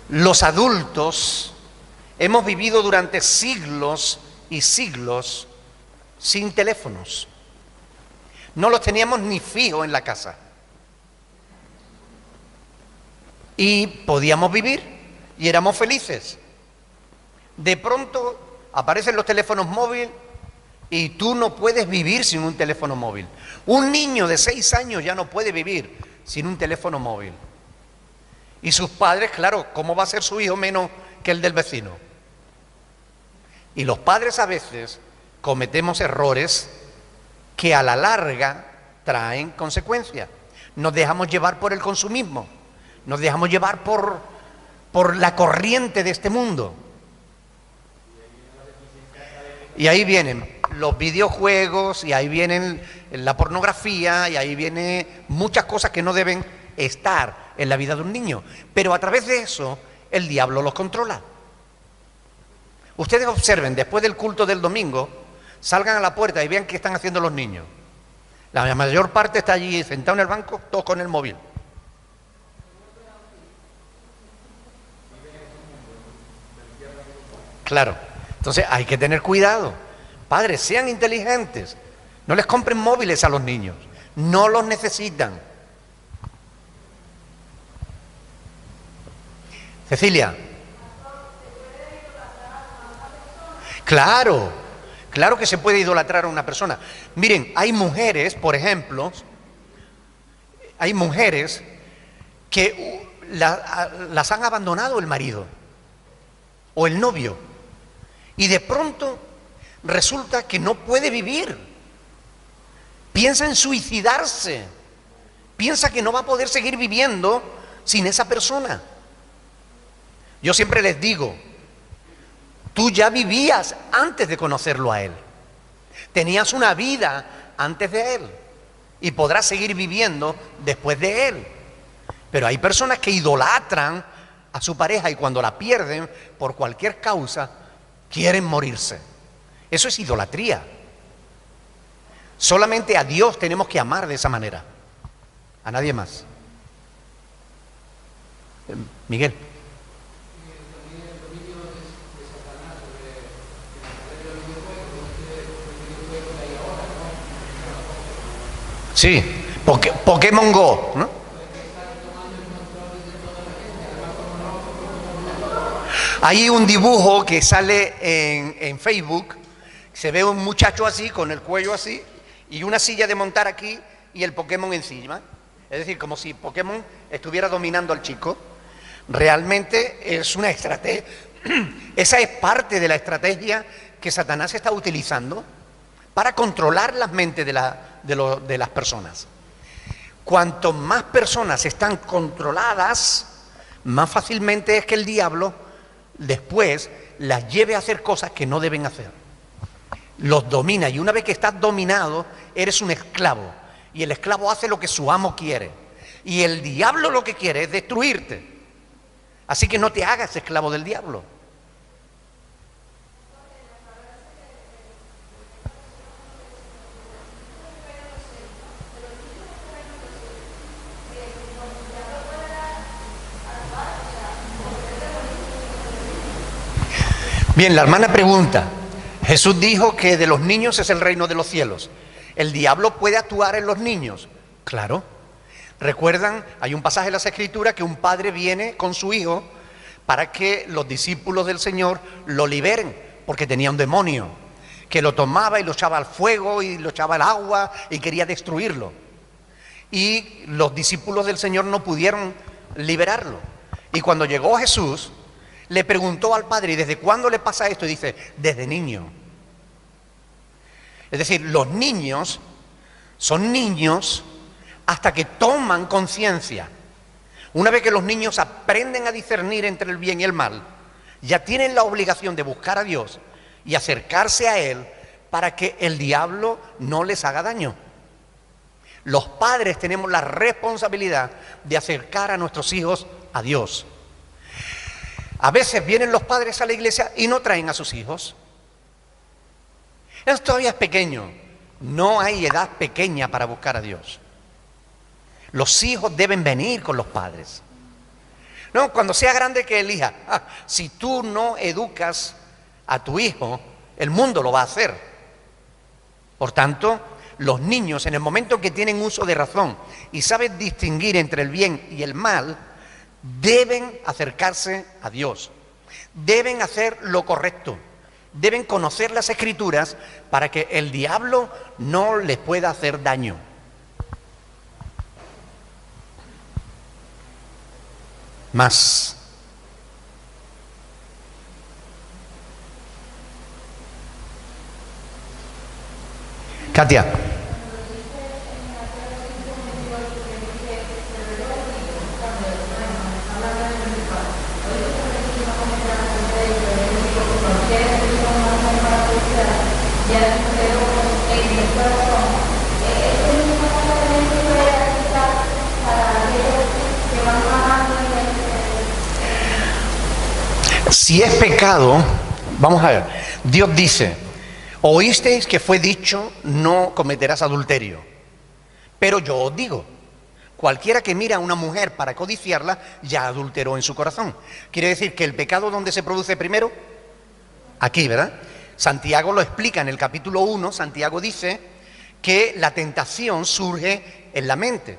Los adultos hemos vivido durante siglos y siglos sin teléfonos. No los teníamos ni fijos en la casa. Y podíamos vivir y éramos felices. De pronto aparecen los teléfonos móviles Y tú no puedes vivir sin un teléfono móvil. Un niño de 6 años ya no puede vivir sin un teléfono móvil. Y sus padres, claro, ¿cómo va a ser su hijo menos que el del vecino? Y los padres a veces cometemos errores que a la larga traen consecuencias. Nos dejamos llevar por el consumismo, nos dejamos llevar por la corriente de este mundo. Y ahí vienen los videojuegos, y ahí vienen la pornografía, y ahí vienen muchas cosas que no deben estar en la vida de un niño. Pero a través de eso, el diablo los controla. Ustedes observen, después del culto del domingo, salgan a la puerta y vean qué están haciendo los niños. La mayor parte está allí sentado en el banco, todos con el móvil. Claro, entonces hay que tener cuidado. Padres, sean inteligentes. No les compren móviles a los niños. No los necesitan. Cecilia. Claro, claro que se puede idolatrar a una persona. Miren, hay mujeres, por ejemplo, hay mujeres que las han abandonado el marido o el novio, y de pronto resulta que no puede vivir. Piensa en suicidarse, piensa que no va a poder seguir viviendo sin esa persona. Yo siempre les digo, tú ya vivías antes de conocerlo a él, tenías una vida antes de él y podrás seguir viviendo después de él. Pero hay personas que idolatran a su pareja y cuando la pierden por cualquier causa quieren morirse. Eso es idolatría. Solamente a Dios tenemos que amar de esa manera, a nadie más. Miguel. Sí, Pokémon Go, ¿no? Hay un dibujo que sale en Facebook, se ve un muchacho así, con el cuello así, y una silla de montar aquí, y el Pokémon encima. Es decir, como si Pokémon estuviera dominando al chico. Realmente es una estrategia, esa es parte de la estrategia que Satanás está utilizando para controlar las mentes de las personas. Cuanto más personas están controladas, más fácilmente es que el diablo después las lleve a hacer cosas que no deben hacer. Los domina, y una vez que estás dominado, eres un esclavo. Y el esclavo hace lo que su amo quiere. Y el diablo lo que quiere es destruirte. Así que no te hagas esclavo del diablo. Bien, la hermana pregunta, Jesús dijo que de los niños es el reino de los cielos. ¿El diablo puede actuar en los niños? Claro. ¿Recuerdan? Hay un pasaje en las Escrituras que un padre viene con su hijo para que los discípulos del Señor lo liberen, porque tenía un demonio que lo tomaba y lo echaba al fuego y lo echaba al agua y quería destruirlo. Y los discípulos del Señor no pudieron liberarlo. Y cuando llegó Jesús, le preguntó al padre, ¿y desde cuándo le pasa esto? Y dice, desde niño. Es decir, los niños son niños hasta que toman conciencia. Una vez que los niños aprenden a discernir entre el bien y el mal, ya tienen la obligación de buscar a Dios y acercarse a Él para que el diablo no les haga daño. Los padres tenemos la responsabilidad de acercar a nuestros hijos a Dios. A veces vienen los padres a la iglesia y no traen a sus hijos. Eso todavía es pequeño. No hay edad pequeña para buscar a Dios. Los hijos deben venir con los padres. No, cuando sea grande que elija. Si tú no educas a tu hijo, el mundo lo va a hacer. Por tanto, los niños en el momento que tienen uso de razón y saben distinguir entre el bien y el mal, deben acercarse a Dios. Deben hacer lo correcto. deben conocer las Escrituras para que el diablo no les pueda hacer daño. Más. Katia. Si es pecado, vamos a ver, Dios dice, oísteis que fue dicho, no cometerás adulterio. Pero yo os digo, cualquiera que mira a una mujer para codiciarla, ya adulteró en su corazón. Quiere decir que el pecado, ¿dónde se produce primero? Aquí, ¿verdad? Santiago lo explica en el capítulo 1, Santiago dice que la tentación surge en la mente.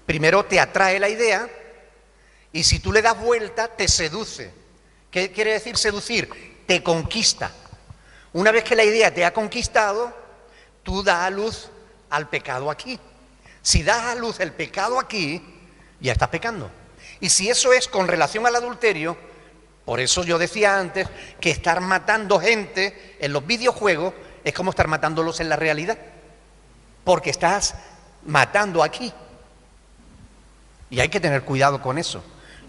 Primero te atrae la idea y si tú le das vuelta, te seduce. ¿Qué quiere decir seducir? Te conquista. Una vez que la idea te ha conquistado, tú das a luz al pecado aquí. Si das a luz el pecado aquí, ya estás pecando. Y si eso es con relación al adulterio, por eso yo decía antes que estar matando gente en los videojuegos es como estar matándolos en la realidad. Porque estás matando aquí. Y hay que tener cuidado con eso.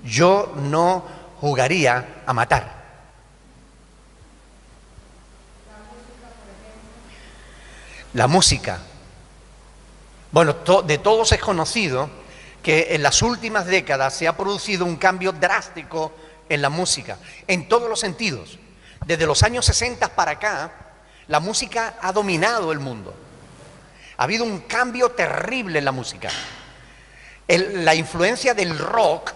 Yo no jugaría a matar. La música. Bueno, de todos es conocido que en las últimas décadas se ha producido un cambio drástico en la música, en todos los sentidos. Desde los años 60 para acá, la música ha dominado el mundo. Ha habido un cambio terrible en la música. La influencia del rock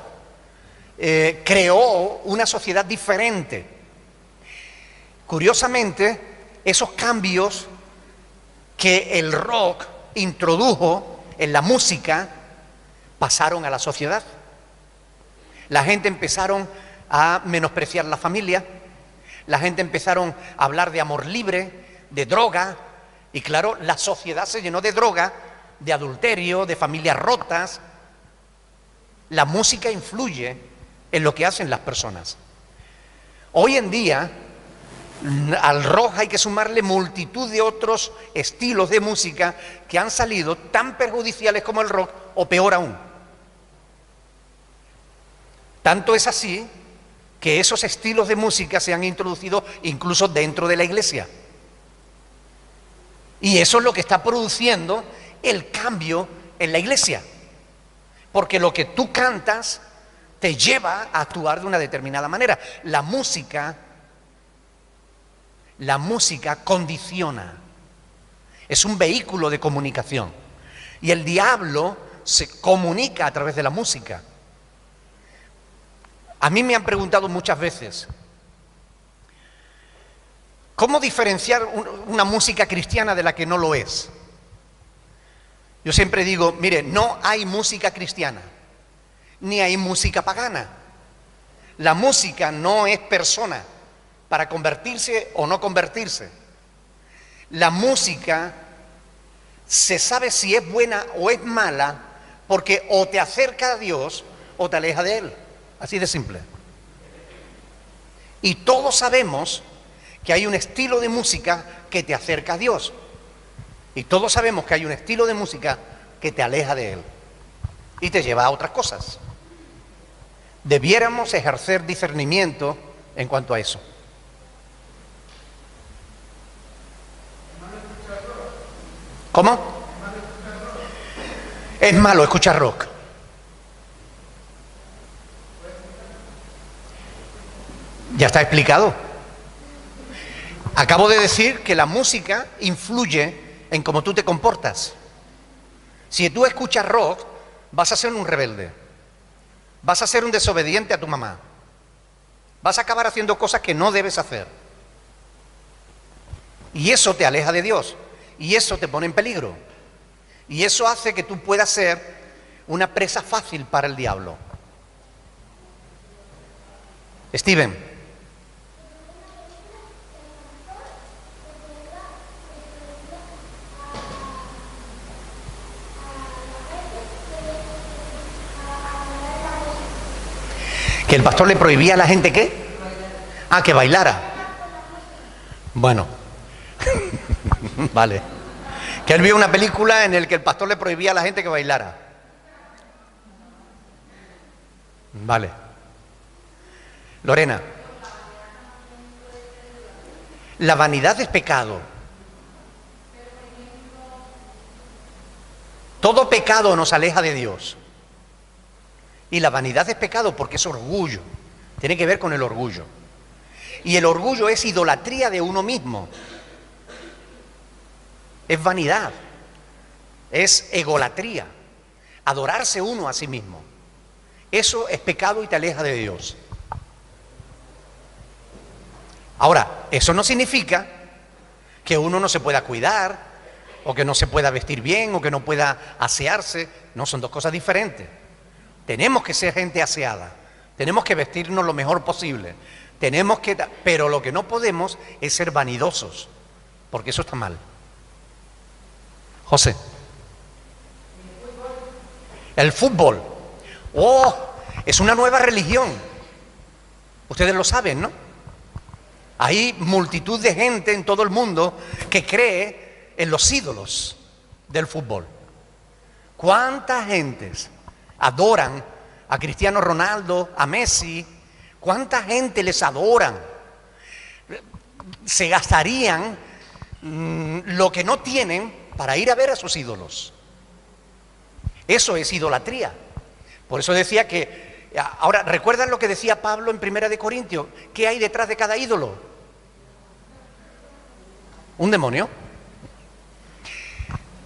creó una sociedad diferente. Curiosamente, esos cambios que el rock introdujo en la música pasaron a la sociedad. La gente empezaron a menospreciar la familia, la gente empezaron a hablar de amor libre, de droga, y claro, la sociedad se llenó de droga, de adulterio, de familias rotas. La música influye en lo que hacen las personas. Hoy en día, al rock hay que sumarle multitud de otros estilos de música que han salido tan perjudiciales como el rock, o peor aún. Tanto es así que esos estilos de música se han introducido incluso dentro de la iglesia. Y eso es lo que está produciendo el cambio en la iglesia. Porque lo que tú cantas te lleva a actuar de una determinada manera. La música condiciona. Es un vehículo de comunicación. Y el diablo se comunica a través de la música. A mí me han preguntado muchas veces, ¿cómo diferenciar una música cristiana de la que no lo es? Yo siempre digo, mire, no hay música cristiana, ni hay música pagana. La música no es persona para convertirse o no convertirse. La música se sabe si es buena o es mala porque o te acerca a Dios o te aleja de Él. Así de simple. Y todos sabemos que hay un estilo de música que te acerca a Dios. Y todos sabemos que hay un estilo de música que te aleja de Él y te lleva a otras cosas. Debiéramos ejercer discernimiento en cuanto a eso. ¿Cómo? Es malo escuchar rock. Ya está explicado. Acabo de decir que la música influye en cómo tú te comportas. Si tú escuchas rock, vas a ser un rebelde. Vas a ser un desobediente a tu mamá. Vas a acabar haciendo cosas que no debes hacer. Y eso te aleja de Dios. Y eso te pone en peligro. Y eso hace que tú puedas ser una presa fácil para el diablo. Steven. Que el pastor le prohibía a la gente ¿qué? Ah, que bailara. Bueno, vale. Que él vio una película en la que el pastor le prohibía a la gente que bailara. Vale. Lorena, la vanidad es pecado. Todo pecado nos aleja de Dios. Y la vanidad es pecado porque es orgullo. Tiene que ver con el orgullo. Y el orgullo es idolatría de uno mismo. Es vanidad. Es egolatría. Adorarse uno a sí mismo. Eso es pecado y te aleja de Dios. Ahora, eso no significa que uno no se pueda cuidar, o que no se pueda vestir bien, o que no pueda asearse. No, son dos cosas diferentes. Tenemos que ser gente aseada, tenemos que vestirnos lo mejor posible, pero lo que no podemos es ser vanidosos, porque eso está mal. José. El fútbol. Oh, es una nueva religión. Ustedes lo saben, ¿no? Hay multitud de gente en todo el mundo que cree en los ídolos del fútbol. ¿Cuántas gentes adoran a Cristiano Ronaldo, a Messi? ¿Cuánta gente les adoran? Se gastarían lo que no tienen para ir a ver a sus ídolos. Eso es idolatría. Por eso decía que, ahora, ¿recuerdan lo que decía Pablo en 1 de Corintios? ¿Qué hay detrás de cada ídolo? Un demonio.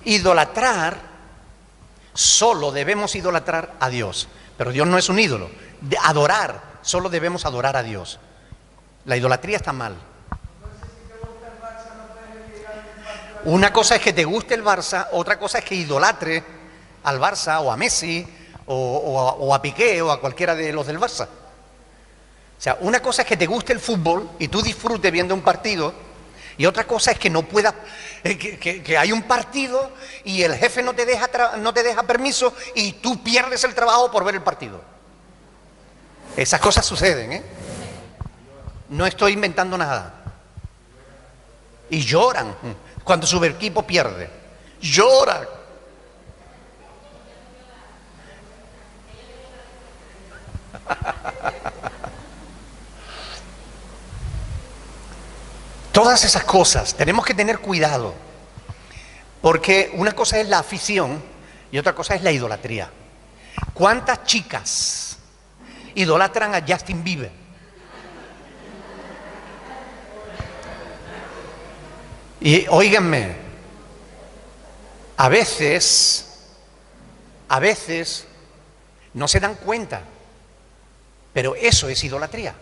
Idolatrar, solo debemos idolatrar a Dios, pero Dios no es un ídolo. Adorar, solo debemos adorar a Dios. La idolatría está mal. Una cosa es que te guste el Barça, otra cosa es que idolatre al Barça o a Messi o a Piqué o a cualquiera de los del Barça. O sea, una cosa es que te guste el fútbol y tú disfrutes viendo un partido, y otra cosa es que no puedas, que hay un partido y el jefe no te deja permiso y tú pierdes el trabajo por ver el partido. Esas cosas suceden, ¿eh? No estoy inventando nada. Y lloran cuando su equipo pierde. Lloran. Todas esas cosas tenemos que tener cuidado, porque una cosa es la afición y otra cosa es la idolatría. ¿Cuántas chicas idolatran a Justin Bieber? Y óiganme, a veces no se dan cuenta, pero eso es idolatría.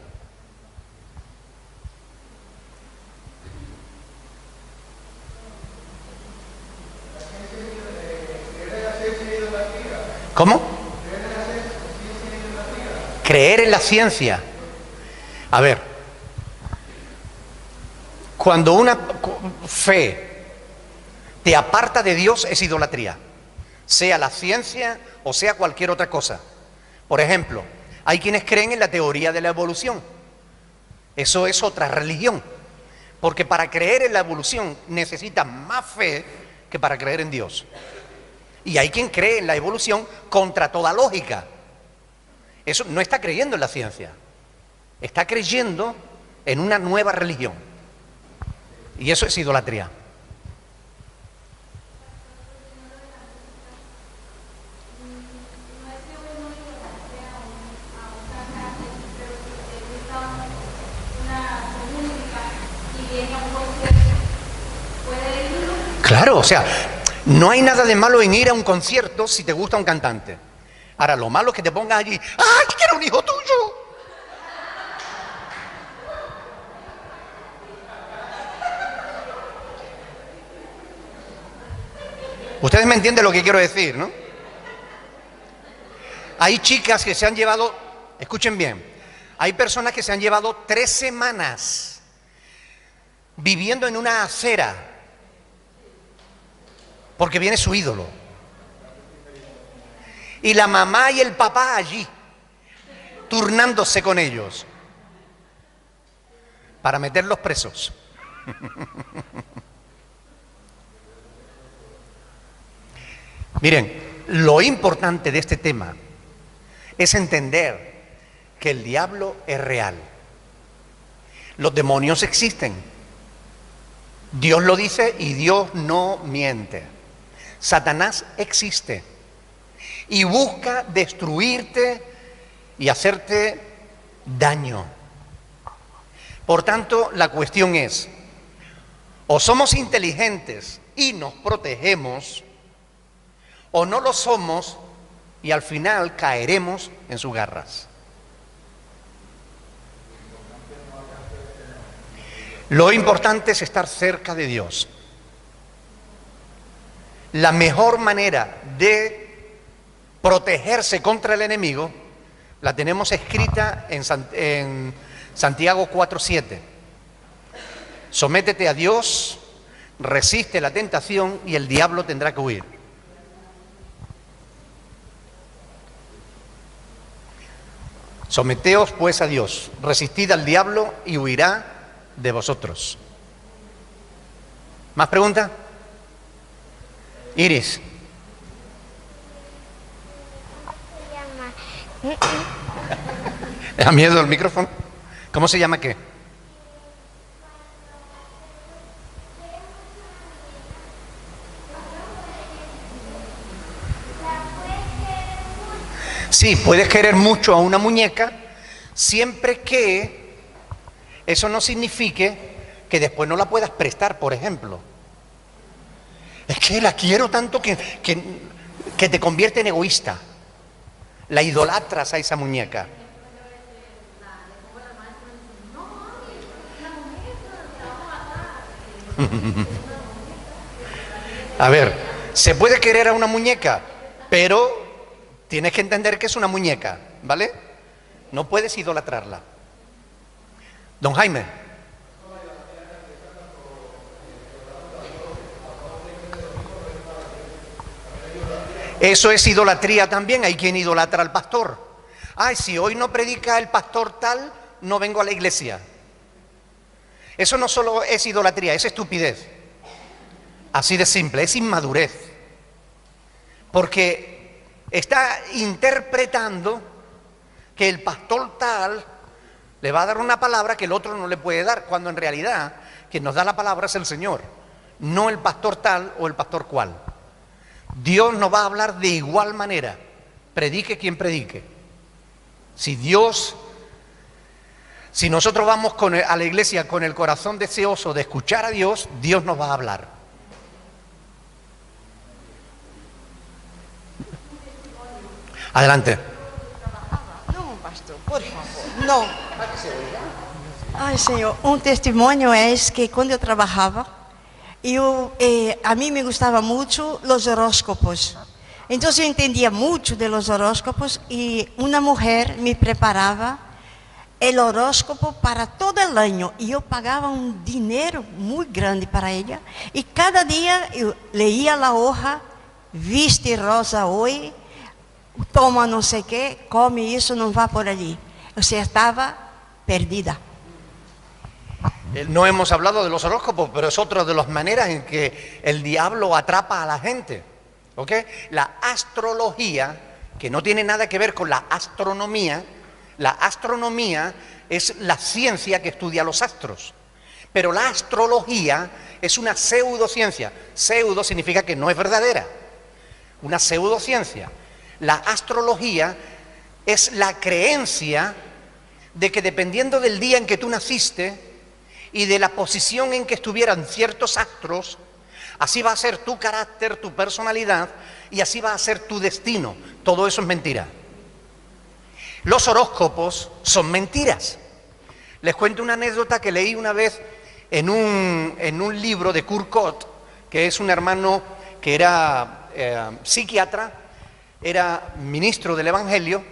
¿Cómo? Creer en la ciencia. A ver, cuando una fe te aparta de Dios es idolatría, sea la ciencia o sea cualquier otra cosa. Por ejemplo, hay quienes creen en la teoría de la evolución. Eso es otra religión, porque para creer en la evolución necesitas más fe que para creer en Dios. Y hay quien cree en la evolución contra toda lógica. Eso no está creyendo en la ciencia, está creyendo en una nueva religión. Y eso es idolatría. Claro, o sea, no hay nada de malo en ir a un concierto si te gusta un cantante. Ahora, lo malo es que te pongas allí, ¡ay, quiero un hijo tuyo! Ustedes me entienden lo que quiero decir, ¿no? Hay chicas que se han llevado, escuchen bien, hay personas que se han llevado 3 semanas viviendo en una acera porque viene su ídolo. Y la mamá y el papá allí. turnándose con ellos para meterlos presos. Miren, lo importante de este tema es entender que el diablo es real. Los demonios existen. Dios lo dice y Dios no miente. Satanás existe y busca destruirte y hacerte daño. Por tanto, la cuestión es, o somos inteligentes y nos protegemos, o no lo somos y al final caeremos en sus garras. Lo importante es estar cerca de Dios. La mejor manera de protegerse contra el enemigo la tenemos escrita en Santiago 4:7. Sométete a Dios, resiste la tentación y el diablo tendrá que huir. Someteos pues a Dios, resistid al diablo y huirá de vosotros. ¿Más preguntas? Iris. ¿Le da miedo el micrófono? ¿Cómo se llama qué? Sí, puedes querer mucho a una muñeca siempre que eso no signifique que después no la puedas prestar, por ejemplo. Es que la quiero tanto que te convierte en egoísta. La idolatras a esa muñeca. A ver, se puede querer a una muñeca, pero tienes que entender que es una muñeca, ¿vale? No puedes idolatrarla. Don Jaime. Eso es idolatría también. Hay quien idolatra al pastor. Ay, si hoy no predica el pastor tal, no vengo a la iglesia. Eso no solo es idolatría, es estupidez. Así de simple, es inmadurez. Porque está interpretando que el pastor tal le va a dar una palabra que el otro no le puede dar, cuando en realidad quien nos da la palabra es el Señor, no el pastor tal o el pastor cual. Dios nos va a hablar de igual manera, predique quien predique. Si nosotros vamos a la iglesia con el corazón deseoso de escuchar a Dios, Dios nos va a hablar. Adelante.
No, pastor, por favor, no. Ay, Señor, un testimonio es que cuando yo trabajaba, a mí me gustaban mucho los horóscopos. Entonces yo entendía mucho de los horóscopos y una mujer me preparaba el horóscopo para todo el año y yo pagaba un dinero muy grande para ella y cada día yo leía la hoja, viste rosa hoy, toma no sé qué, come eso, no va por allí. O sea, estaba perdida.
No hemos hablado de los horóscopos, pero es otra de las maneras en que el diablo atrapa a la gente. ¿Ok? La astrología, que no tiene nada que ver con la astronomía es la ciencia que estudia los astros. Pero la astrología es una pseudociencia. Pseudo significa que no es verdadera. Una pseudociencia. La astrología es la creencia de que dependiendo del día en que tú naciste y de la posición en que estuvieran ciertos astros, así va a ser tu carácter, tu personalidad y así va a ser tu destino. Todo eso es mentira. Los horóscopos son mentiras. Les cuento una anécdota que leí una vez en un libro de Kurt Kott, que es un hermano que era psiquiatra, era ministro del Evangelio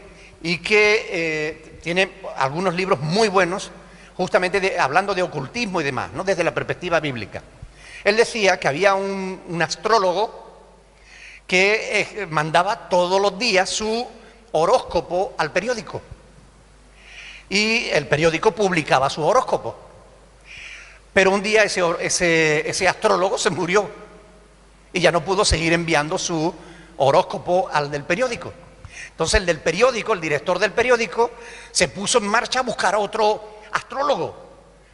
y que tiene algunos libros muy buenos, justamente hablando de ocultismo y demás, ¿no? Desde la perspectiva bíblica. Él decía que había un astrólogo que mandaba todos los días su horóscopo al periódico. y el periódico publicaba su horóscopo. Pero un día ese astrólogo se murió y ya no pudo seguir enviando su horóscopo al del periódico. Entonces el del periódico, el director del periódico, se puso en marcha a buscar a otro astrólogo.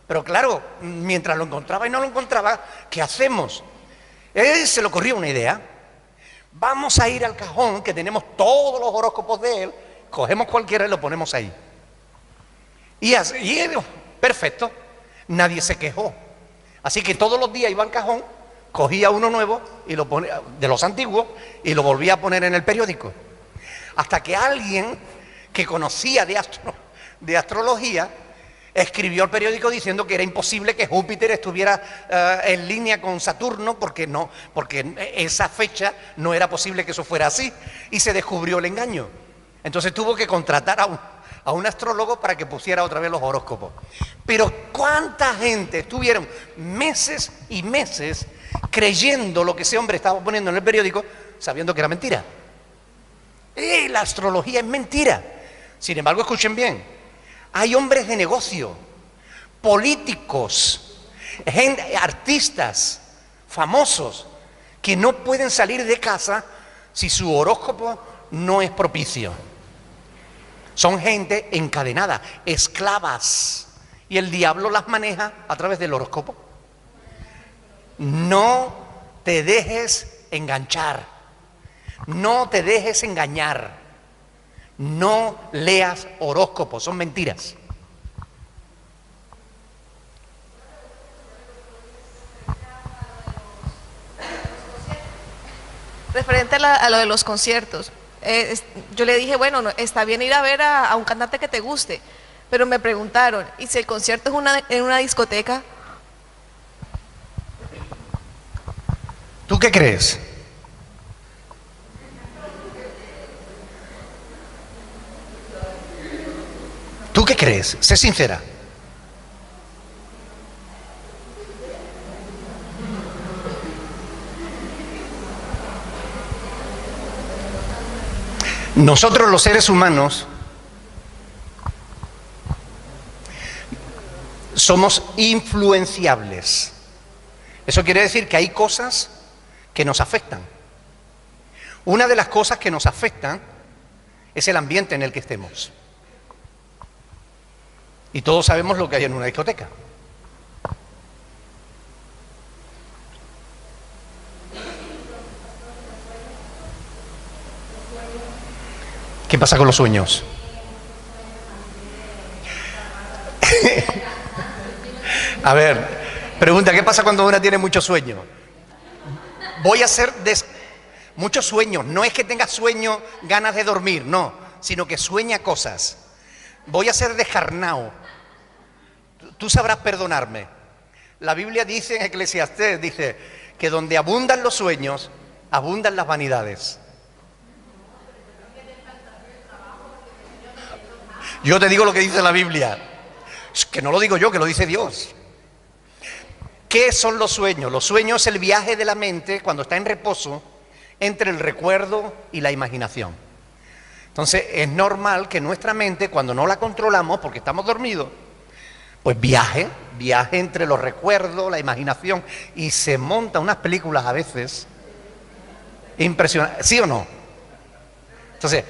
Pero claro, mientras lo encontraba y no lo encontraba, ¿qué hacemos? Se le ocurrió una idea. Vamos a ir al cajón que tenemos todos los horóscopos de él, cogemos cualquiera y lo ponemos ahí. Y perfecto, nadie se quejó. Así que todos los días iba al cajón, cogía uno nuevo y lo ponía, de los antiguos, y lo volvía a poner en el periódico. Hasta que alguien que conocía de astrología escribió al periódico diciendo que era imposible que Júpiter estuviera en línea con Saturno, porque esa fecha no era posible que eso fuera así, y se descubrió el engaño. Entonces tuvo que contratar a un astrólogo para que pusiera otra vez los horóscopos. Pero ¿cuánta gente estuvieron meses y meses creyendo lo que ese hombre estaba poniendo en el periódico, sabiendo que era mentira? La astrología es mentira. Sin embargo, escuchen bien, hay hombres de negocio, políticos, artistas famosos que no pueden salir de casa si su horóscopo no es propicio. Son gente encadenada, esclavas, y el diablo las maneja a través del horóscopo. No te dejes enganchar, no te dejes engañar, no leas horóscopos, son mentiras.
Referente a lo de los conciertos, yo le dije, bueno, está bien ir a ver a un cantante que te guste, pero me preguntaron, ¿y si el concierto es en una discoteca?
¿Tú qué crees? ¿Tú qué crees? Sé sincera. Nosotros los seres humanos somos influenciables. Eso quiere decir que hay cosas que nos afectan. Una de las cosas que nos afectan es el ambiente en el que estemos. Y todos sabemos lo que hay en una discoteca. ¿Qué pasa con los sueños? A ver, pregunta, ¿qué pasa cuando una tiene mucho sueño? Voy a hacer muchos sueños. No es que tenga sueño, ganas de dormir, no, sino que sueña cosas. Voy a ser descarnado. Tú sabrás perdonarme. La Biblia dice en Eclesiastés, dice que donde abundan los sueños, abundan las vanidades. Yo te digo lo que dice la Biblia, que no lo digo yo, que lo dice Dios. ¿Qué son los sueños? Los sueños es el viaje de la mente cuando está en reposo entre el recuerdo y la imaginación. Entonces es normal que nuestra mente, cuando no la controlamos porque estamos dormidos, pues viaje entre los recuerdos, la imaginación, y se monta unas películas a veces impresionantes, ¿sí o no? Entonces,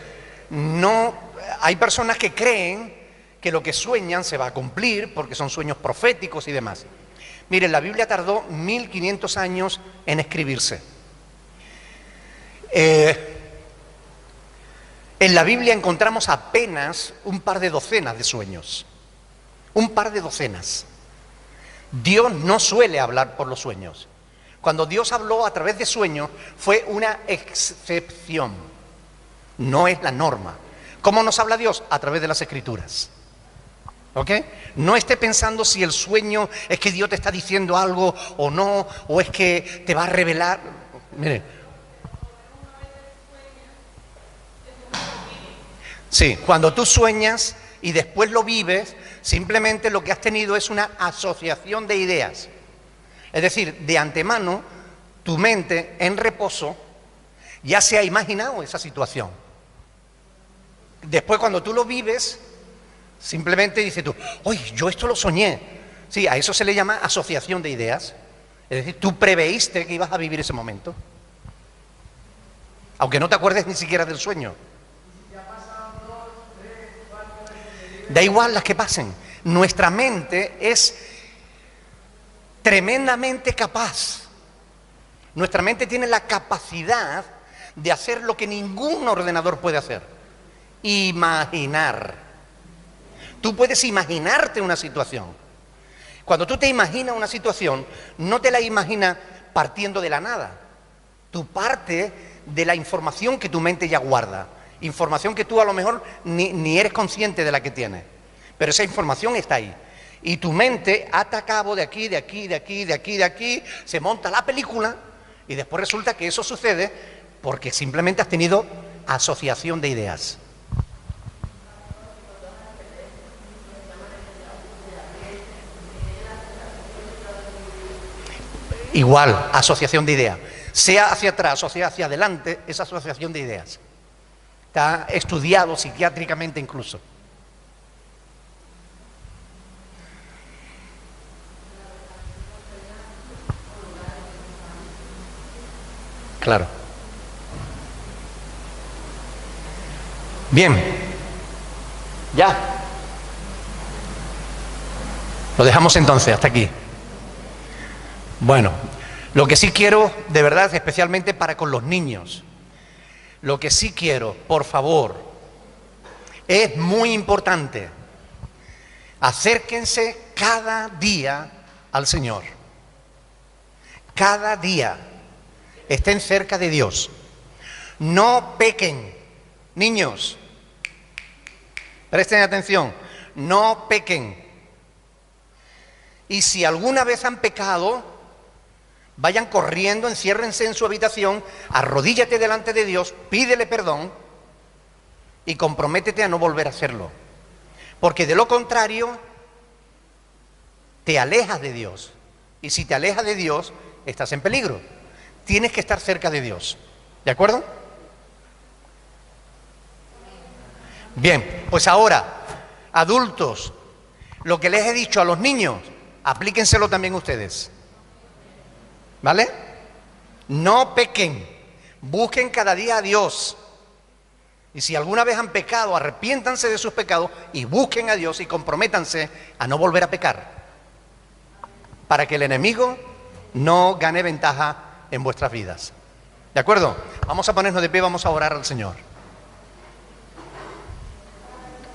hay personas que creen que lo que sueñan se va a cumplir porque son sueños proféticos y demás. Miren, la Biblia tardó 1500 años en escribirse. En la Biblia encontramos apenas un par de docenas de sueños. Un par de docenas. Dios no suele hablar por los sueños. Cuando Dios habló a través de sueños fue una excepción. No es la norma. ¿Cómo nos habla Dios? A través de las Escrituras. ¿Ok? No esté pensando si el sueño es que Dios te está diciendo algo o no, o es que te va a revelar. Mire. Sí, cuando tú sueñas y después lo vives, simplemente lo que has tenido es una asociación de ideas. Es decir, de antemano, tu mente en reposo ya se ha imaginado esa situación. Después, cuando tú lo vives, Simplemente dices tú, oye, yo esto lo soñé. Sí, a eso se le llama asociación de ideas. Es decir, tú preveíste que ibas a vivir ese momento. Aunque no te acuerdes ni siquiera del sueño. Da igual las que pasen. Nuestra mente es tremendamente capaz. Nuestra mente tiene la capacidad de hacer lo que ningún ordenador puede hacer. Imaginar. Tú puedes imaginarte una situación. Cuando tú te imaginas una situación, no te la imaginas partiendo de la nada. Tú partes de la información que tu mente ya guarda. Información que tú a lo mejor ni eres consciente de la que tienes. Pero esa información está ahí. Y tu mente ata a cabo de aquí, de aquí, de aquí, de aquí, de aquí, se monta la película y después resulta que eso sucede porque simplemente has tenido asociación de ideas. Igual, asociación de ideas. Sea hacia atrás o sea hacia adelante, es asociación de ideas. Está estudiado psiquiátricamente incluso. Claro. Bien. Ya. Lo dejamos entonces, hasta aquí. Bueno, lo que sí quiero, de verdad, especialmente para con los niños, lo que sí quiero, por favor, es muy importante, acérquense cada día al Señor. Cada día estén cerca de Dios. No pequen, niños, presten atención, no pequen. Y si alguna vez han pecado, vayan corriendo, enciérrense en su habitación, arrodíllate delante de Dios, pídele perdón y comprométete a no volver a hacerlo. Porque de lo contrario, te alejas de Dios. Y si te alejas de Dios, estás en peligro. Tienes que estar cerca de Dios. ¿De acuerdo? Bien, pues ahora, adultos, lo que les he dicho a los niños, aplíquenselo también ustedes. ¿Vale? No pequen, busquen cada día a Dios. Y si alguna vez han pecado, arrepiéntanse de sus pecados y busquen a Dios y comprométanse a no volver a pecar. Para que el enemigo no gane ventaja en vuestras vidas. ¿De acuerdo? Vamos a ponernos de pie, vamos a orar al Señor.